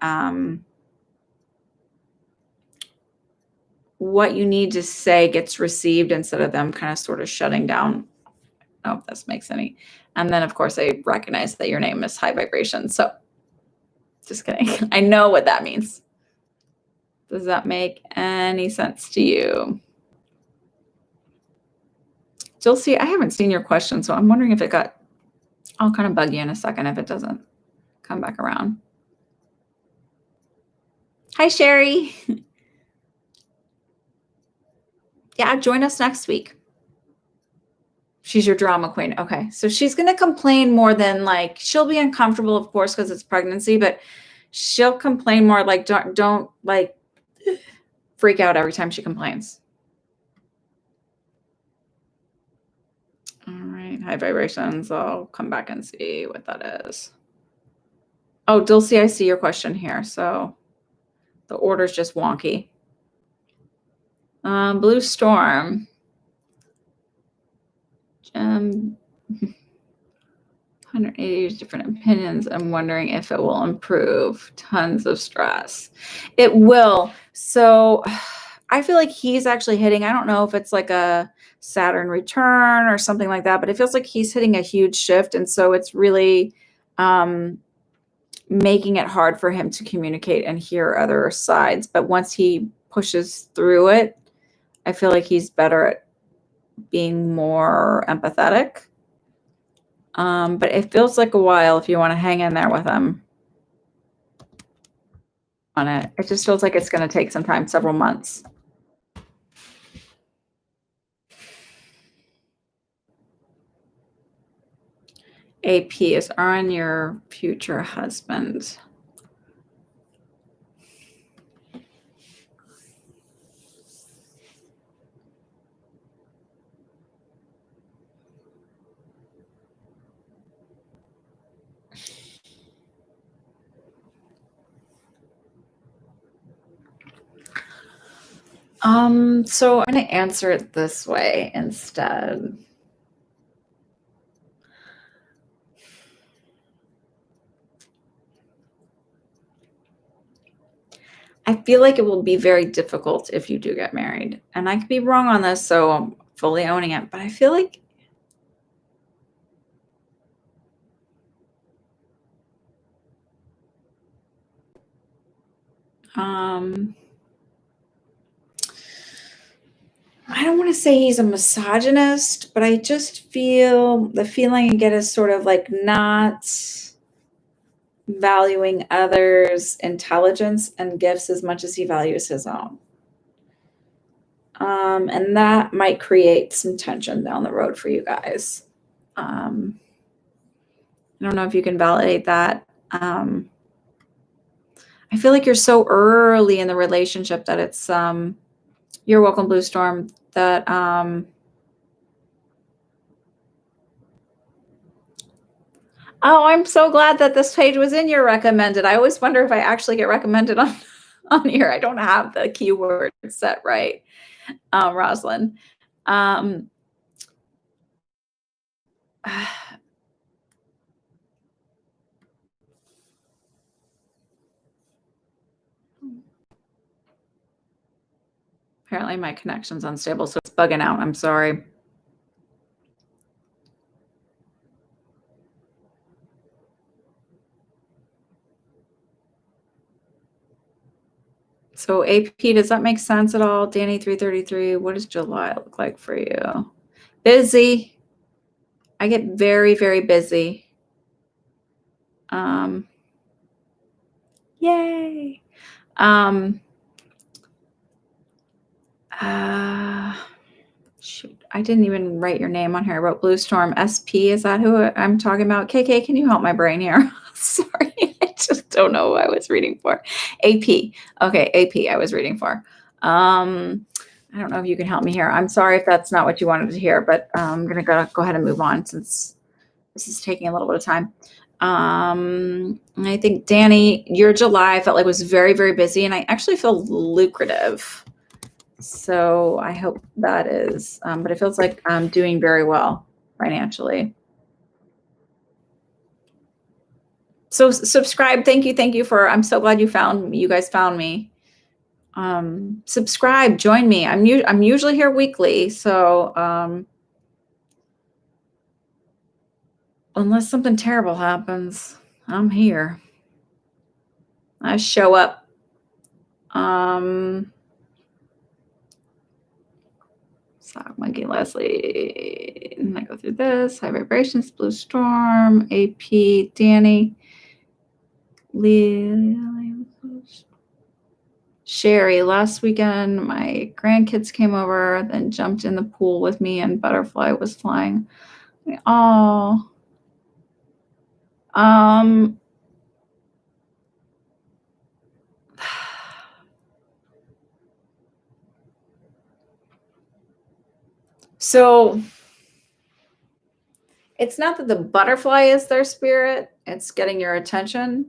what you need to say gets received instead of them kind of sort of shutting down. I don't know if this makes any. And then, of course, I recognize that your name is high vibration. So just kidding. I know what that means. Does that make any sense to you? Dulcie, I haven't seen your question, so I'm wondering if it got, I'll kind of bug you in a second if it doesn't come back around. Hi, Sherry. Yeah, join us next week. She's your drama queen. Okay. So she's going to complain more than like, she'll be uncomfortable, of course, because it's pregnancy, but she'll complain more like, don't like freak out every time she complains. All right. High vibrations. I'll come back and see what that is. Oh, Dulcie, I see your question here. So the order's just wonky. Blue Storm. 180 different opinions. I'm wondering if it will improve. Tons of stress. It will. So I feel like he's actually hitting, I don't know if it's like a Saturn return or something like that, but it feels like he's hitting a huge shift. And so it's really making it hard for him to communicate and hear other sides. But once he pushes through it, I feel like he's better at being more empathetic. But it feels like a while if you want to hang in there with him on it. It just feels like it's going to take some time, several months. AP is on your future husband. So I'm going to answer it this way instead. I feel like it will be very difficult if you do get married. And I could be wrong on this, so I'm fully owning it. But I feel like I don't want to say he's a misogynist, but I just feel the feeling I get is sort of like not valuing others' intelligence and gifts as much as he values his own. And that might create some tension down the road for you guys. I don't know if you can validate that. I feel like you're so early in the relationship that it's you're welcome, Blue Storm, that oh, I'm so glad that this page was in your recommended. I always wonder if I actually get recommended on here. I don't have the keyword set right, Rosalind. Apparently my connection's unstable, so it's bugging out. I'm sorry. So AP, does that make sense at all? Danny 333, what does July look like for you? Busy. I get very, very busy. Yay. Shoot, I didn't even write your name on here. I wrote Blue Storm SP. Is that who I'm talking about? KK, can you help my brain here? Sorry, I just don't know who I was reading for. AP. Okay, AP I was reading for. I don't know if you can help me here. I'm sorry if that's not what you wanted to hear, but I'm going to go ahead and move on since this is taking a little bit of time. I think, Danny, your July I felt like was very, very busy, and I actually feel lucrative. So I hope that is, but it feels like I'm doing very well financially. So subscribe. Thank you for, I'm so glad you guys found me. Subscribe, join me. I'm usually here weekly. So, unless something terrible happens, I'm here. I show up. Sock Monkey Leslie. And I go through this. High Vibrations, Blue Storm, AP, Danny, Sherry. Last weekend, my grandkids came over, then jumped in the pool with me, and Butterfly was flying. Oh. So it's not that the butterfly is their spirit, it's getting your attention.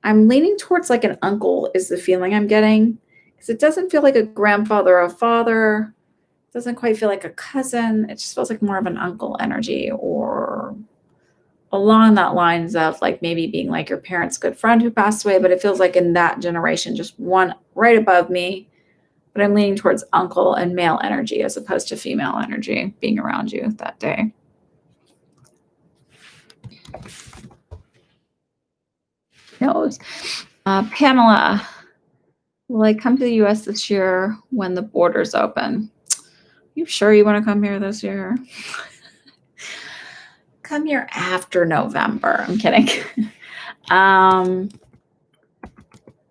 I'm leaning towards like an uncle is the feeling I'm getting, because it doesn't feel like a grandfather or a father. It doesn't quite feel like a cousin. It just feels like more of an uncle energy, or along that lines of like maybe being like your parents' good friend who passed away, but it feels like in that generation, just one right above me. But I'm leaning towards uncle and male energy as opposed to female energy being around you that day. Knows. Pamela, will I come to the US this year when the borders open? You sure you want to come here this year? Come here after November. I'm kidding. I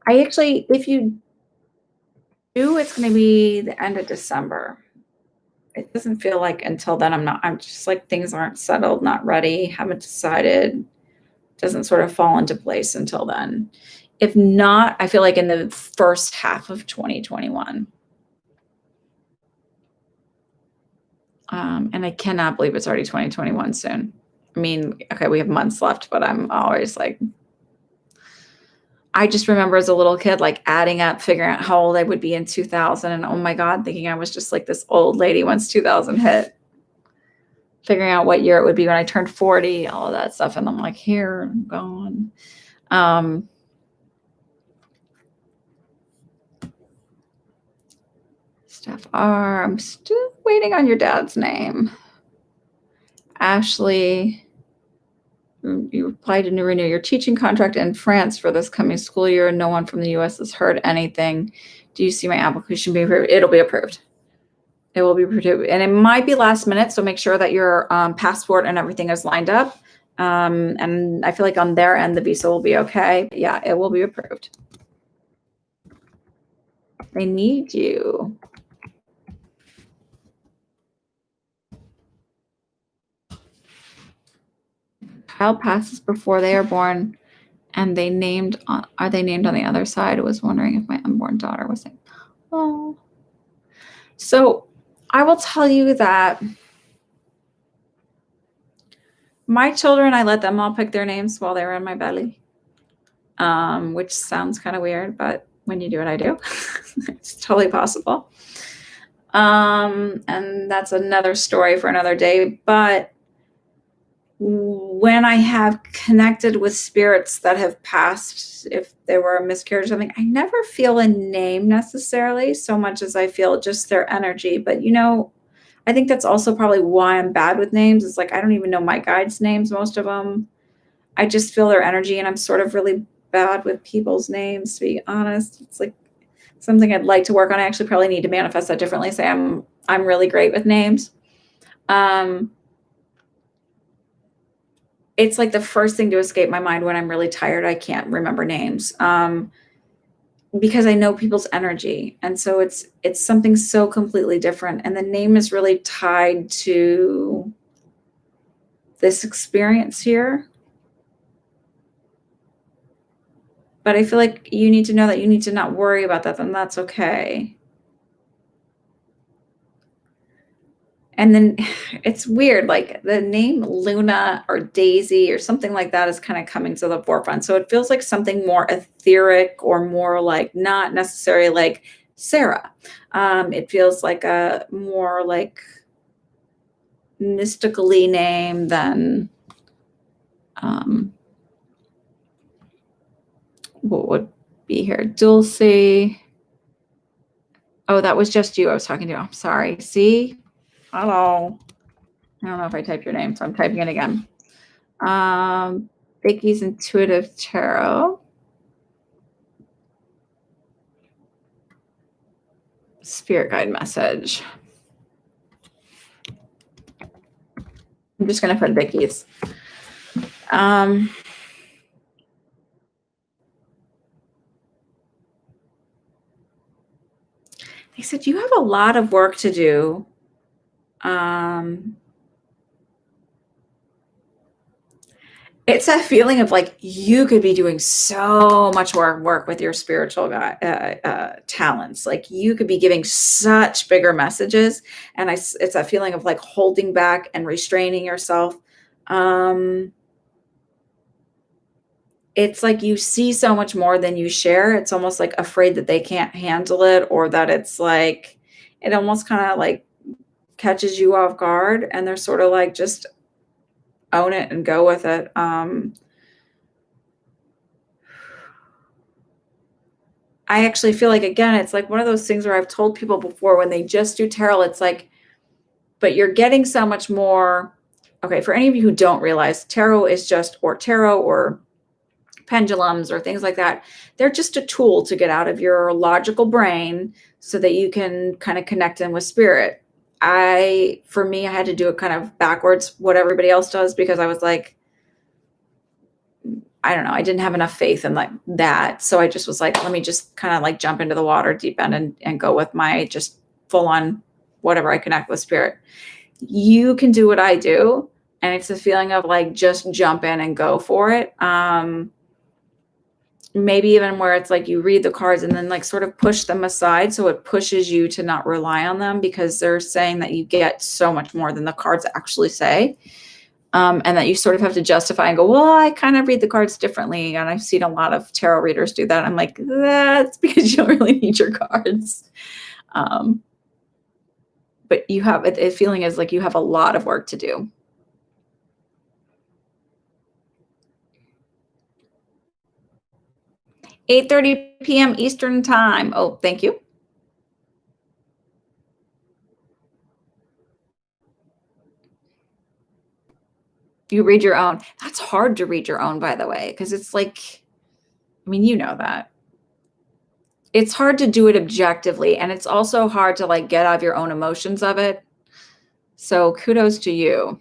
actually, if you do, it's going to be the end of December. It doesn't feel like until then I'm just like things aren't settled, not ready, haven't decided. Doesn't sort of fall into place until then. If not, I feel like in the first half of 2021. And I cannot believe it's already 2021 soon. I mean, okay, we have months left, but I'm always like, I just remember as a little kid, like adding up, figuring out how old I would be in 2000. And oh my God, thinking I was just like this old lady once 2000 hit, figuring out what year it would be when I turned 40, all of that stuff. And I'm like, here, I'm gone. Steph R. I'm still waiting on your dad's name. Ashley. You applied to renew your teaching contract in France for this coming school year, and no one from the U.S. has heard anything. Do you see my application being approved? It'll be approved. It will be approved, and it might be last minute. So make sure that your passport and everything is lined up. And I feel like on their end, the visa will be okay. Yeah, it will be approved. They need you. Child passes before they are born, and are they named on the other side? I was wondering if my unborn daughter was named. Oh, so I will tell you that my children, I let them all pick their names while they were in my belly, which sounds kind of weird, but when you do it, I do. It's totally possible. And that's another story for another day. But when I have connected with spirits that have passed, if there were a miscarriage or something, I never feel a name necessarily so much as I feel just their energy. But, I think that's also probably why I'm bad with names. It's like, I don't even know my guides' names, most of them. I just feel their energy, and I'm sort of really bad with people's names, to be honest. It's like something I'd like to work on. I actually probably need to manifest that differently. Say I'm really great with names. It's like the first thing to escape my mind when I'm really tired. I can't remember names because I know people's energy. And so it's something so completely different. And the name is really tied to this experience here. But I feel like you need to know that you need to not worry about that, then that's okay. And then it's weird, like the name Luna or Daisy or something like that is kind of coming to the forefront. So it feels like something more etheric or more like not necessarily like Sarah. It feels like a more like mystically name than what would be here? Dulce. Oh, that was just you I was talking to. I'm sorry. See? Hello. I don't know if I typed your name, so I'm typing it again. Vicky's Intuitive Tarot. Spirit guide message. I'm just going to put Vicky's. They said, you have a lot of work to do. It's that feeling of like you could be doing so much more work with your spiritual talents. Like you could be giving such bigger messages. And it's that feeling of like holding back and restraining yourself. It's like you see so much more than you share. It's almost like afraid that they can't handle it, or that it's like, it almost kind of like catches you off guard, and they're sort of like, just own it and go with it. I actually feel like, again, it's like one of those things where I've told people before when they just do tarot, it's like, but you're getting so much more. Okay, for any of you who don't realize, tarot is just, or tarot or pendulums or things like that, they're just a tool to get out of your logical brain so that you can kind of connect in with spirit. For me, I had to do it kind of backwards, what everybody else does, because I was like, I don't know, I didn't have enough faith in like that. So I just was like, let me just kind of like jump into the water deep end and go with my just full on whatever I connect with spirit. You can do what I do. And it's a feeling of like, just jump in and go for it. Maybe even where it's like you read the cards and then like sort of push them aside. So it pushes you to not rely on them, because they're saying that you get so much more than the cards actually say. And that you sort of have to justify and go, well, I kind of read the cards differently. And I've seen a lot of tarot readers do that. I'm like, that's because you don't really need your cards. Um, but you have it feeling is like you have a lot of work to do. 8:30 p.m. Eastern time. Oh, thank you. You read your own. That's hard to read your own, by the way, because it's like, I mean, you know that. It's hard to do it objectively, and it's also hard to like get out of your own emotions of it. So kudos to you.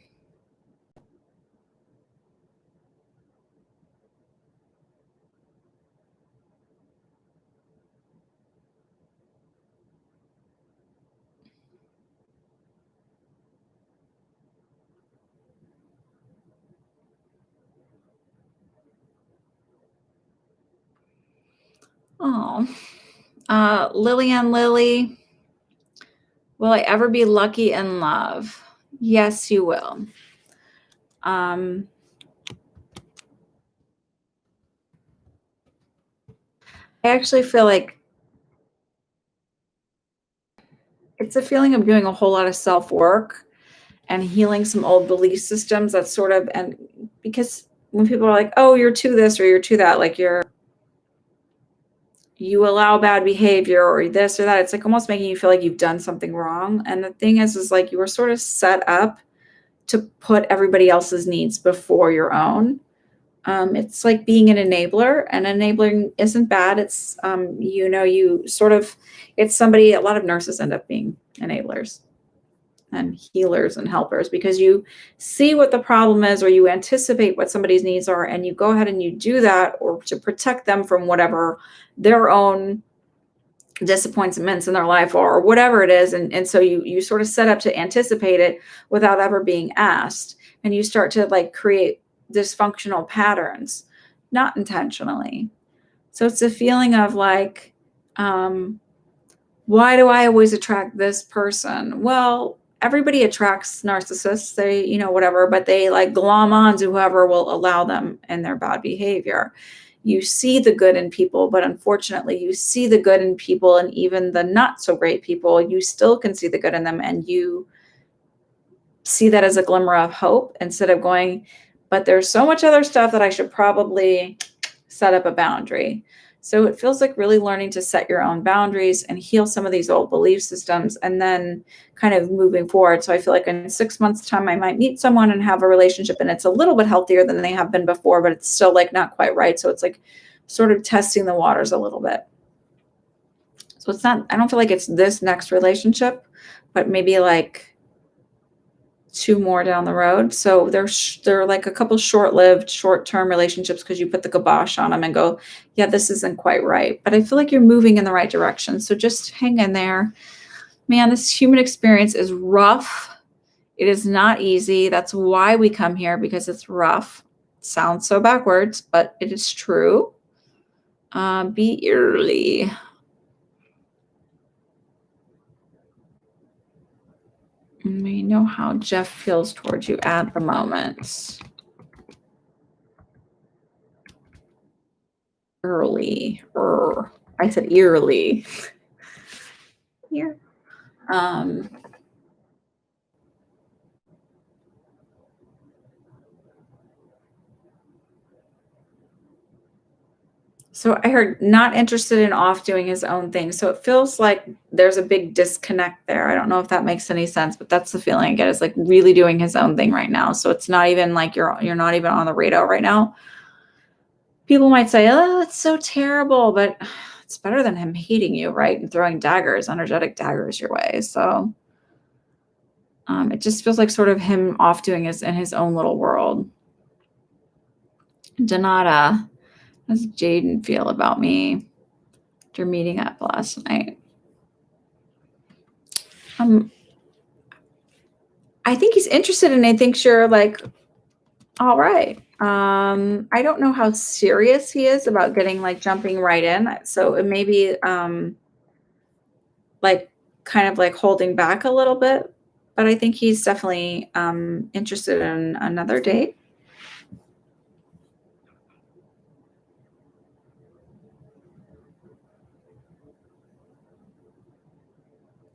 Oh, Lillian Lily, will I ever be lucky in love? Yes, you will. Um, I actually feel like it's a feeling of doing a whole lot of self work and healing some old belief systems that sort of, and because when people are like, oh, you're to this or you're to that, like you allow bad behavior or this or that, it's like almost making you feel like you've done something wrong. And the thing is like you were sort of set up to put everybody else's needs before your own. It's like being an enabler, and enabling isn't bad. It's, you sort of, it's somebody, a lot of nurses end up being enablers and healers and helpers because you see what the problem is or you anticipate what somebody's needs are and you go ahead and you do that or to protect them from whatever their own disappointments in their life or whatever it is. And so you sort of set up to anticipate it without ever being asked. And you start to like create dysfunctional patterns, not intentionally. So it's a feeling of like, why do I always attract this person? Well, everybody attracts narcissists, they, whatever, but they like glom on to whoever will allow them in their bad behavior. You see the good in people, but unfortunately, you see the good in people, and even the not so great people, you still can see the good in them, and you see that as a glimmer of hope instead of going, but there's so much other stuff that I should probably set up a boundary. So it feels like really learning to set your own boundaries and heal some of these old belief systems and then kind of moving forward. So I feel like in 6 months' time, I might meet someone and have a relationship and it's a little bit healthier than they have been before, but it's still like not quite right. So it's like sort of testing the waters a little bit. So it's not, I don't feel like it's this next relationship, but maybe like 2 more down the road. So they're like a couple short-lived, short-term relationships because you put the kibosh on them and go, yeah, this isn't quite right. But I feel like you're moving in the right direction. So just hang in there. Man, this human experience is rough. It is not easy. That's why we come here, because it's rough. It sounds so backwards, but it is true. Be early. We know how Jeff feels towards you at the moment. Early. I said eerily. Here. So I heard not interested in off doing his own thing. So it feels like there's a big disconnect there. I don't know if that makes any sense, but that's the feeling I get, is like really doing his own thing right now. So it's not even like you're not even on the radar right now. People might say, oh, it's so terrible, but it's better than him hating you, right? And throwing daggers, energetic daggers your way. So it just feels like sort of him off doing his in his own little world. Donata, how does Jaden feel about me after meeting up last night? I think he's interested and I think you're like, all right. I don't know how serious he is about getting like jumping right in. So it may be like kind of like holding back a little bit. but I think he's definitely interested in another date.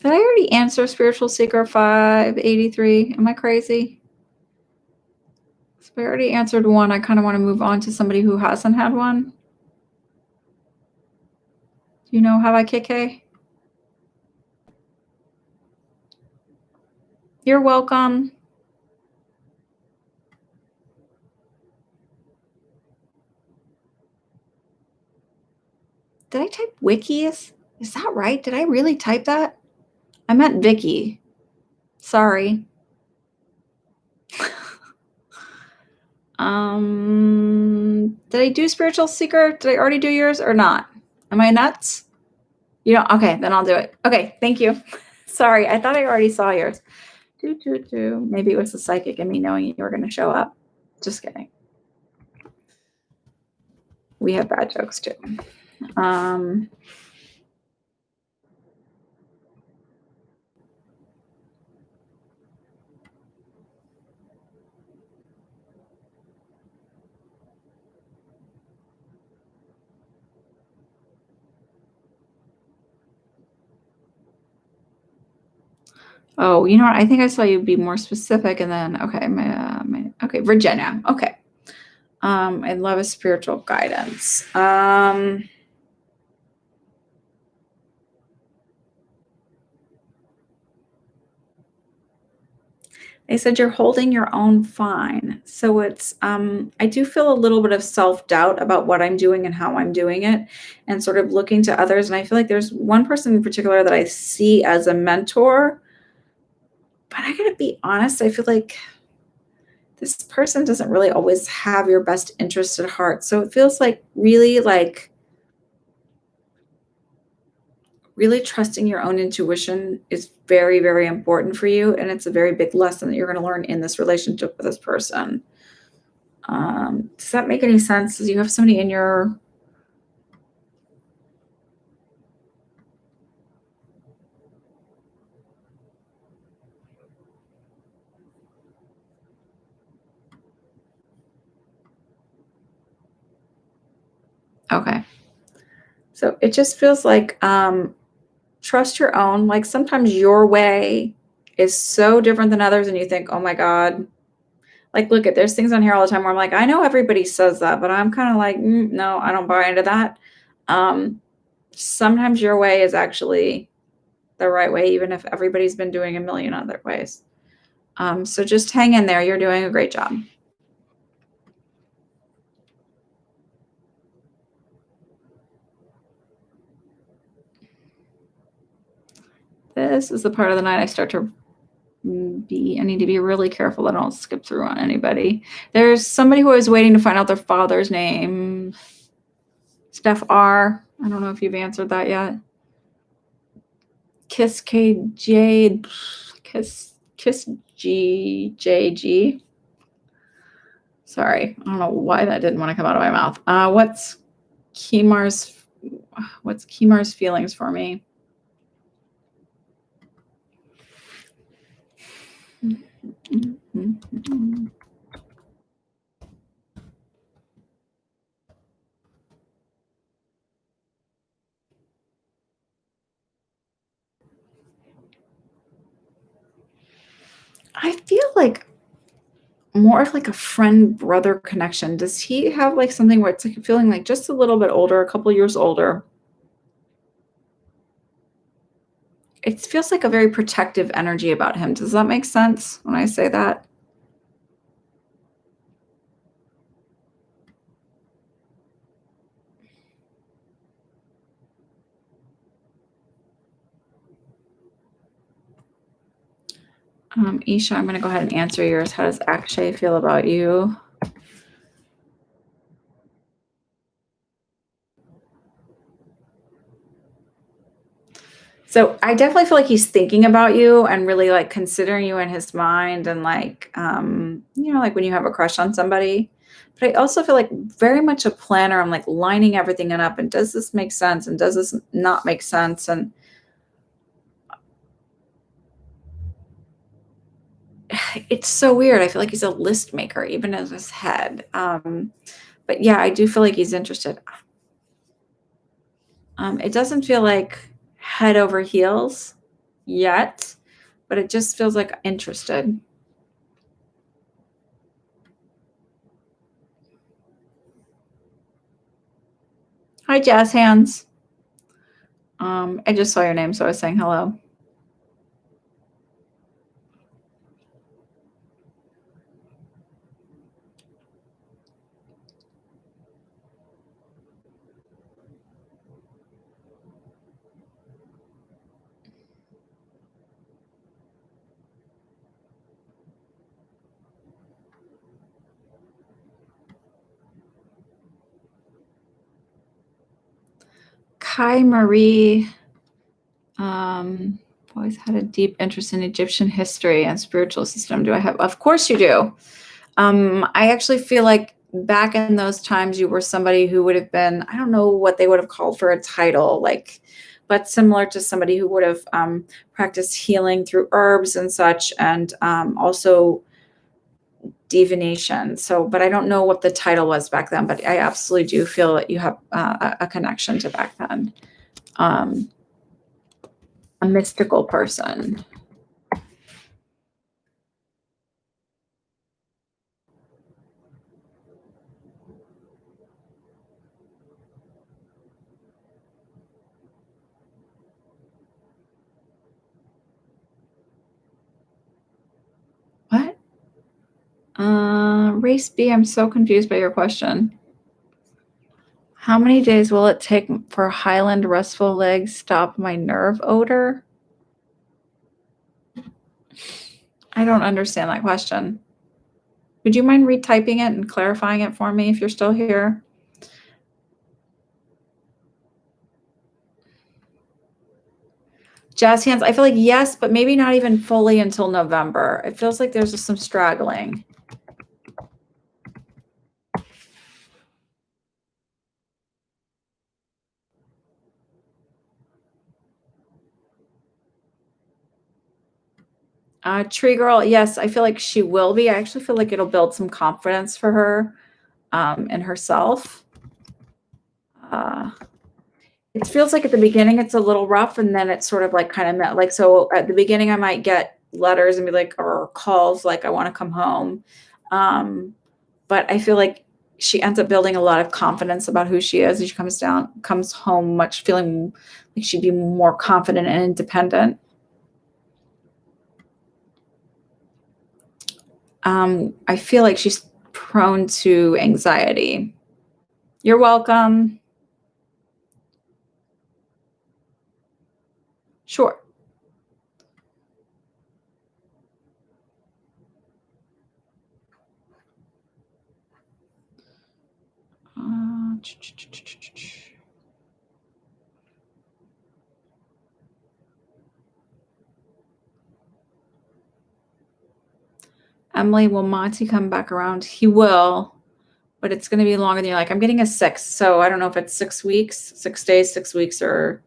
Did I already answer Spiritual Seeker 583? Am I crazy? So I already answered one. I kind of want to move on to somebody who hasn't had one. Do you know how I KK? You're welcome. Did I type wikis? Is that right? Did I really type that? I meant Vicky. Sorry. Did I do Spiritual Seeker? Did I already do yours or not? Am I nuts? You know, okay, then I'll do it. Okay, thank you. Sorry, I thought I already saw yours. Maybe it was the psychic in me knowing you were going to show up. Just kidding. We have bad jokes too. Oh, you know what? I think I saw you be more specific, and then okay, okay, Virginia. Okay. I love a spiritual guidance. They said you're holding your own fine. So it's I do feel a little bit of self-doubt about what I'm doing and how I'm doing it, and sort of looking to others. And I feel like there's one person in particular that I see as a mentor. But I gotta be honest, I feel like this person doesn't really always have your best interest at heart. So it feels really trusting your own intuition is very, very important for you. And it's a very big lesson that you're going to learn in this relationship with this person. Does that make any sense? Does you have somebody in your... Okay. So it just feels like trust your own. Like sometimes your way is so different than others, and you think, oh my God. Like, look, there's things on here all the time where I'm like, I know everybody says that, but I'm kind of like, no, I don't buy into that. Sometimes your way is actually the right way, even if everybody's been doing a million other ways. So just hang in there. You're doing a great job. This is the part of the night I start to I need to be really careful that I don't skip through on anybody. There's somebody who is waiting to find out their father's name. Steph R. I don't know if you've answered that yet. Kiss KJ. Kiss GJG. Sorry, I don't know why that didn't want to come out of my mouth. What's Kimar's feelings for me? I feel like more of like a friend brother connection. Does he have like something where it's like feeling like just a little bit older, a couple years older? It feels like a very protective energy about him. Does that make sense when I say that? Isha, I'm going to go ahead and answer yours. How does Akshay feel about you? So I definitely feel like he's thinking about you and really like considering you in his mind, and like, like when you have a crush on somebody. But I also feel like very much a planner. I'm like lining everything up, and does this make sense? And does this not make sense? And it's so weird. I feel like he's a list maker, even in his head. But yeah, I do feel like he's interested. It doesn't feel like head over heels yet, but it just feels like interested. Hi, Jazz Hands. I just saw your name, so I was saying hello. Kai Marie always had a deep interest in Egyptian history and spiritual system. Do I have? Of course you do. I actually feel like back in those times, you were somebody who would have been, I don't know what they would have called for a title, like, but similar to somebody who would have practiced healing through herbs and such, and also divination. So, but I don't know what the title was back then, but I absolutely do feel that you have a connection to back then. A mystical person. What? Race B, I'm so confused by your question. How many days will it take for Highland restful legs stop my nerve odor? I don't understand that question. Would you mind retyping it and clarifying it for me if you're still here? Jazz hands, I feel like yes, but maybe not even fully until November. It feels like there's some straggling. Tree girl, yes, I feel like she will be. I actually feel like it'll build some confidence for her in herself. It feels like at the beginning it's a little rough, and then it's sort of like kind of met, like, so at the beginning I might get letters and be like, or calls like, I want to come home. But I feel like she ends up building a lot of confidence about who she is, and she comes home much feeling like she'd be more confident and independent. I feel like she's prone to anxiety. You're welcome. Sure. Emily, will Monty come back around? He will, but it's going to be longer than you're like. I'm getting a 6, so I don't know if it's 6 weeks, 6 days, 6 weeks, or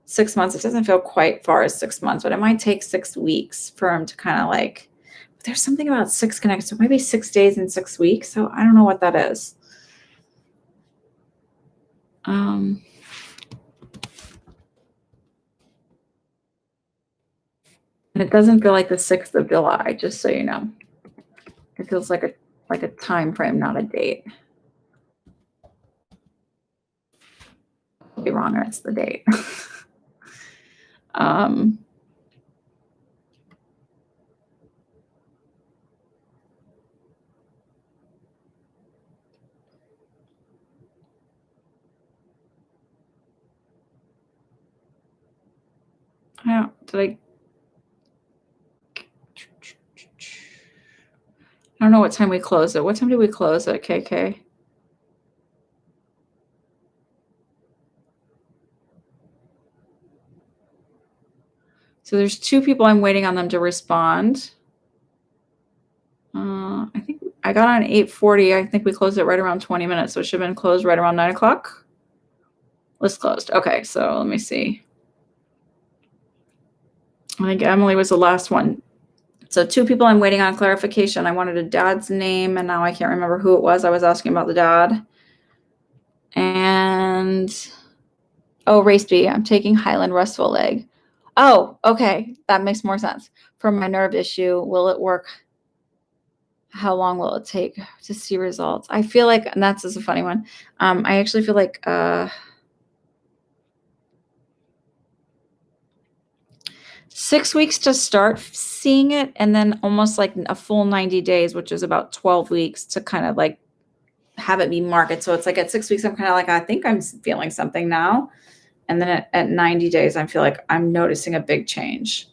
6 months. It doesn't feel quite far as 6 months, but it might take 6 weeks for him to kind of like. There's something about 6 connected, so maybe 6 days and 6 weeks. So I don't know what that is. And it doesn't feel like the 6th of July, just so you know. It feels like a time frame, not a date. I'll be wrong, it's the date. I don't know what time we close it. What time do we close it, KK? So there's 2 people I'm waiting on them to respond. I think I got on 8:40. I think we closed it right around 20 minutes, so it should have been closed right around 9 o'clock. List closed. Okay, so let me see. I think Emily was the last one. So 2 people I'm waiting on clarification. I wanted a dad's name, and now I can't remember who it was. I was asking about the dad. And, oh, race B. I'm taking Highland restful leg. Oh, okay. That makes more sense. For my nerve issue, will it work? How long will it take to see results? I feel like, and that's just a funny one. I actually feel like 6 weeks to start seeing it, and then almost like a full 90 days, which is about 12 weeks to kind of like have it be marked. So it's like at 6 weeks, I'm kind of like, I think I'm feeling something now. And then at 90 days, I feel like I'm noticing a big change.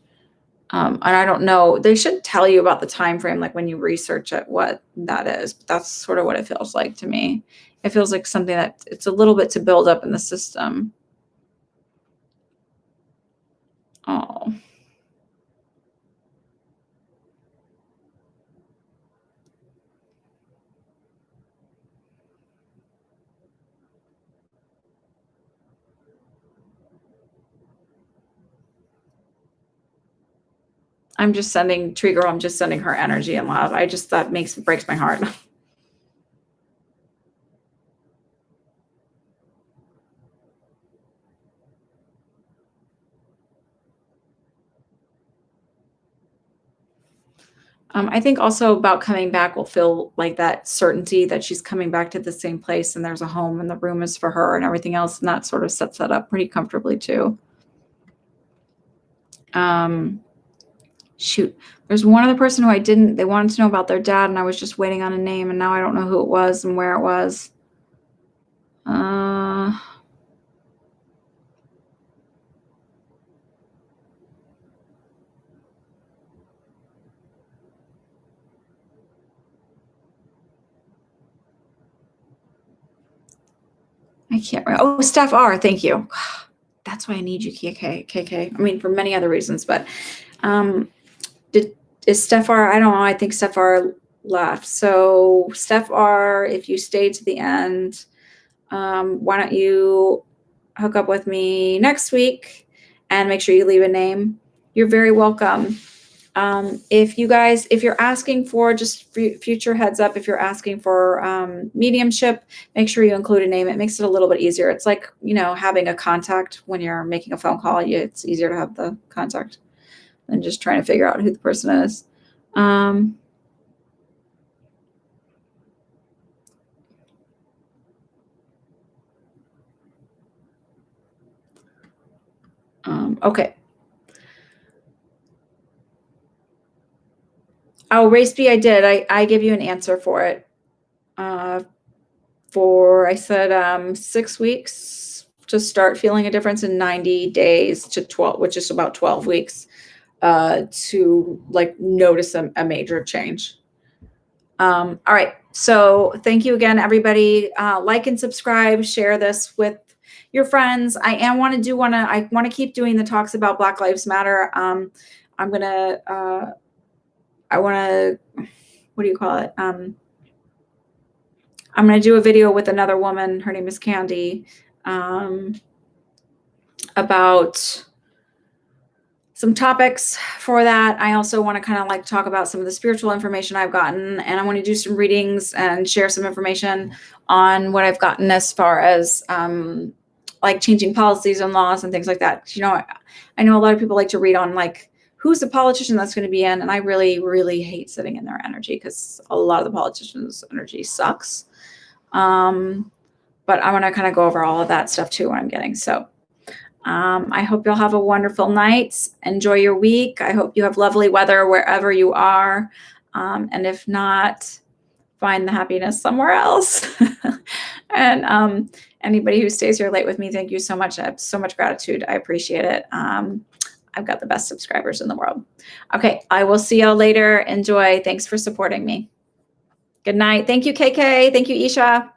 And I don't know, they should tell you about the time frame, like when you research it, what that is. But that's sort of what it feels like to me. It feels like something that it's a little bit to build up in the system. Oh. I'm just sending Tree Girl, I'm just sending her energy and love. That breaks my heart. I think also about coming back will feel like that certainty that she's coming back to the same place and there's a home and the room is for her and everything else. And that sort of sets that up pretty comfortably too. Shoot, there's one other person who they wanted to know about their dad and I was just waiting on a name and now I don't know who it was and where it was. I can't remember. Oh, Steph R. Thank you. That's why I need you, KK. I mean, for many other reasons, but is Steph R? I don't know. I think Steph R left. So Steph R, if you stayed to the end, why don't you hook up with me next week and make sure you leave a name. You're very welcome. If you're asking for just future heads up, if you're asking for mediumship, make sure you include a name. It makes it a little bit easier. It's like, having a contact when you're making a phone call. It's easier to have the contact than just trying to figure out who the person is. Okay. Oh, race B, I did. I give you an answer for it. I said 6 weeks to start feeling a difference, in 90 days to 12, which is about 12 weeks, to like notice a major change. All right. So thank you again, everybody. Like and subscribe, share this with your friends. I want to keep doing the talks about Black Lives Matter. What do you call it? I'm going to do a video with another woman. Her name is Candy, about some topics for that. I also want to kind of like talk about some of the spiritual information I've gotten, and I want to do some readings and share some information on what I've gotten as far as like changing policies and laws and things like that. I know a lot of people like to read on like who's the politician that's going to be in, and I really, really hate sitting in their energy because a lot of the politicians' energy sucks. But I want to kind of go over all of that stuff too, what I'm getting. So I hope you'll have a wonderful night. Enjoy your week. I hope you have lovely weather wherever you are. And if not, find the happiness somewhere else. And anybody who stays here late with me, thank you so much. I have so much gratitude. I appreciate it. I've got the best subscribers in the world. Okay, I will see y'all later. Enjoy. Thanks for supporting me. Good night. Thank you, KK. Thank you, Isha.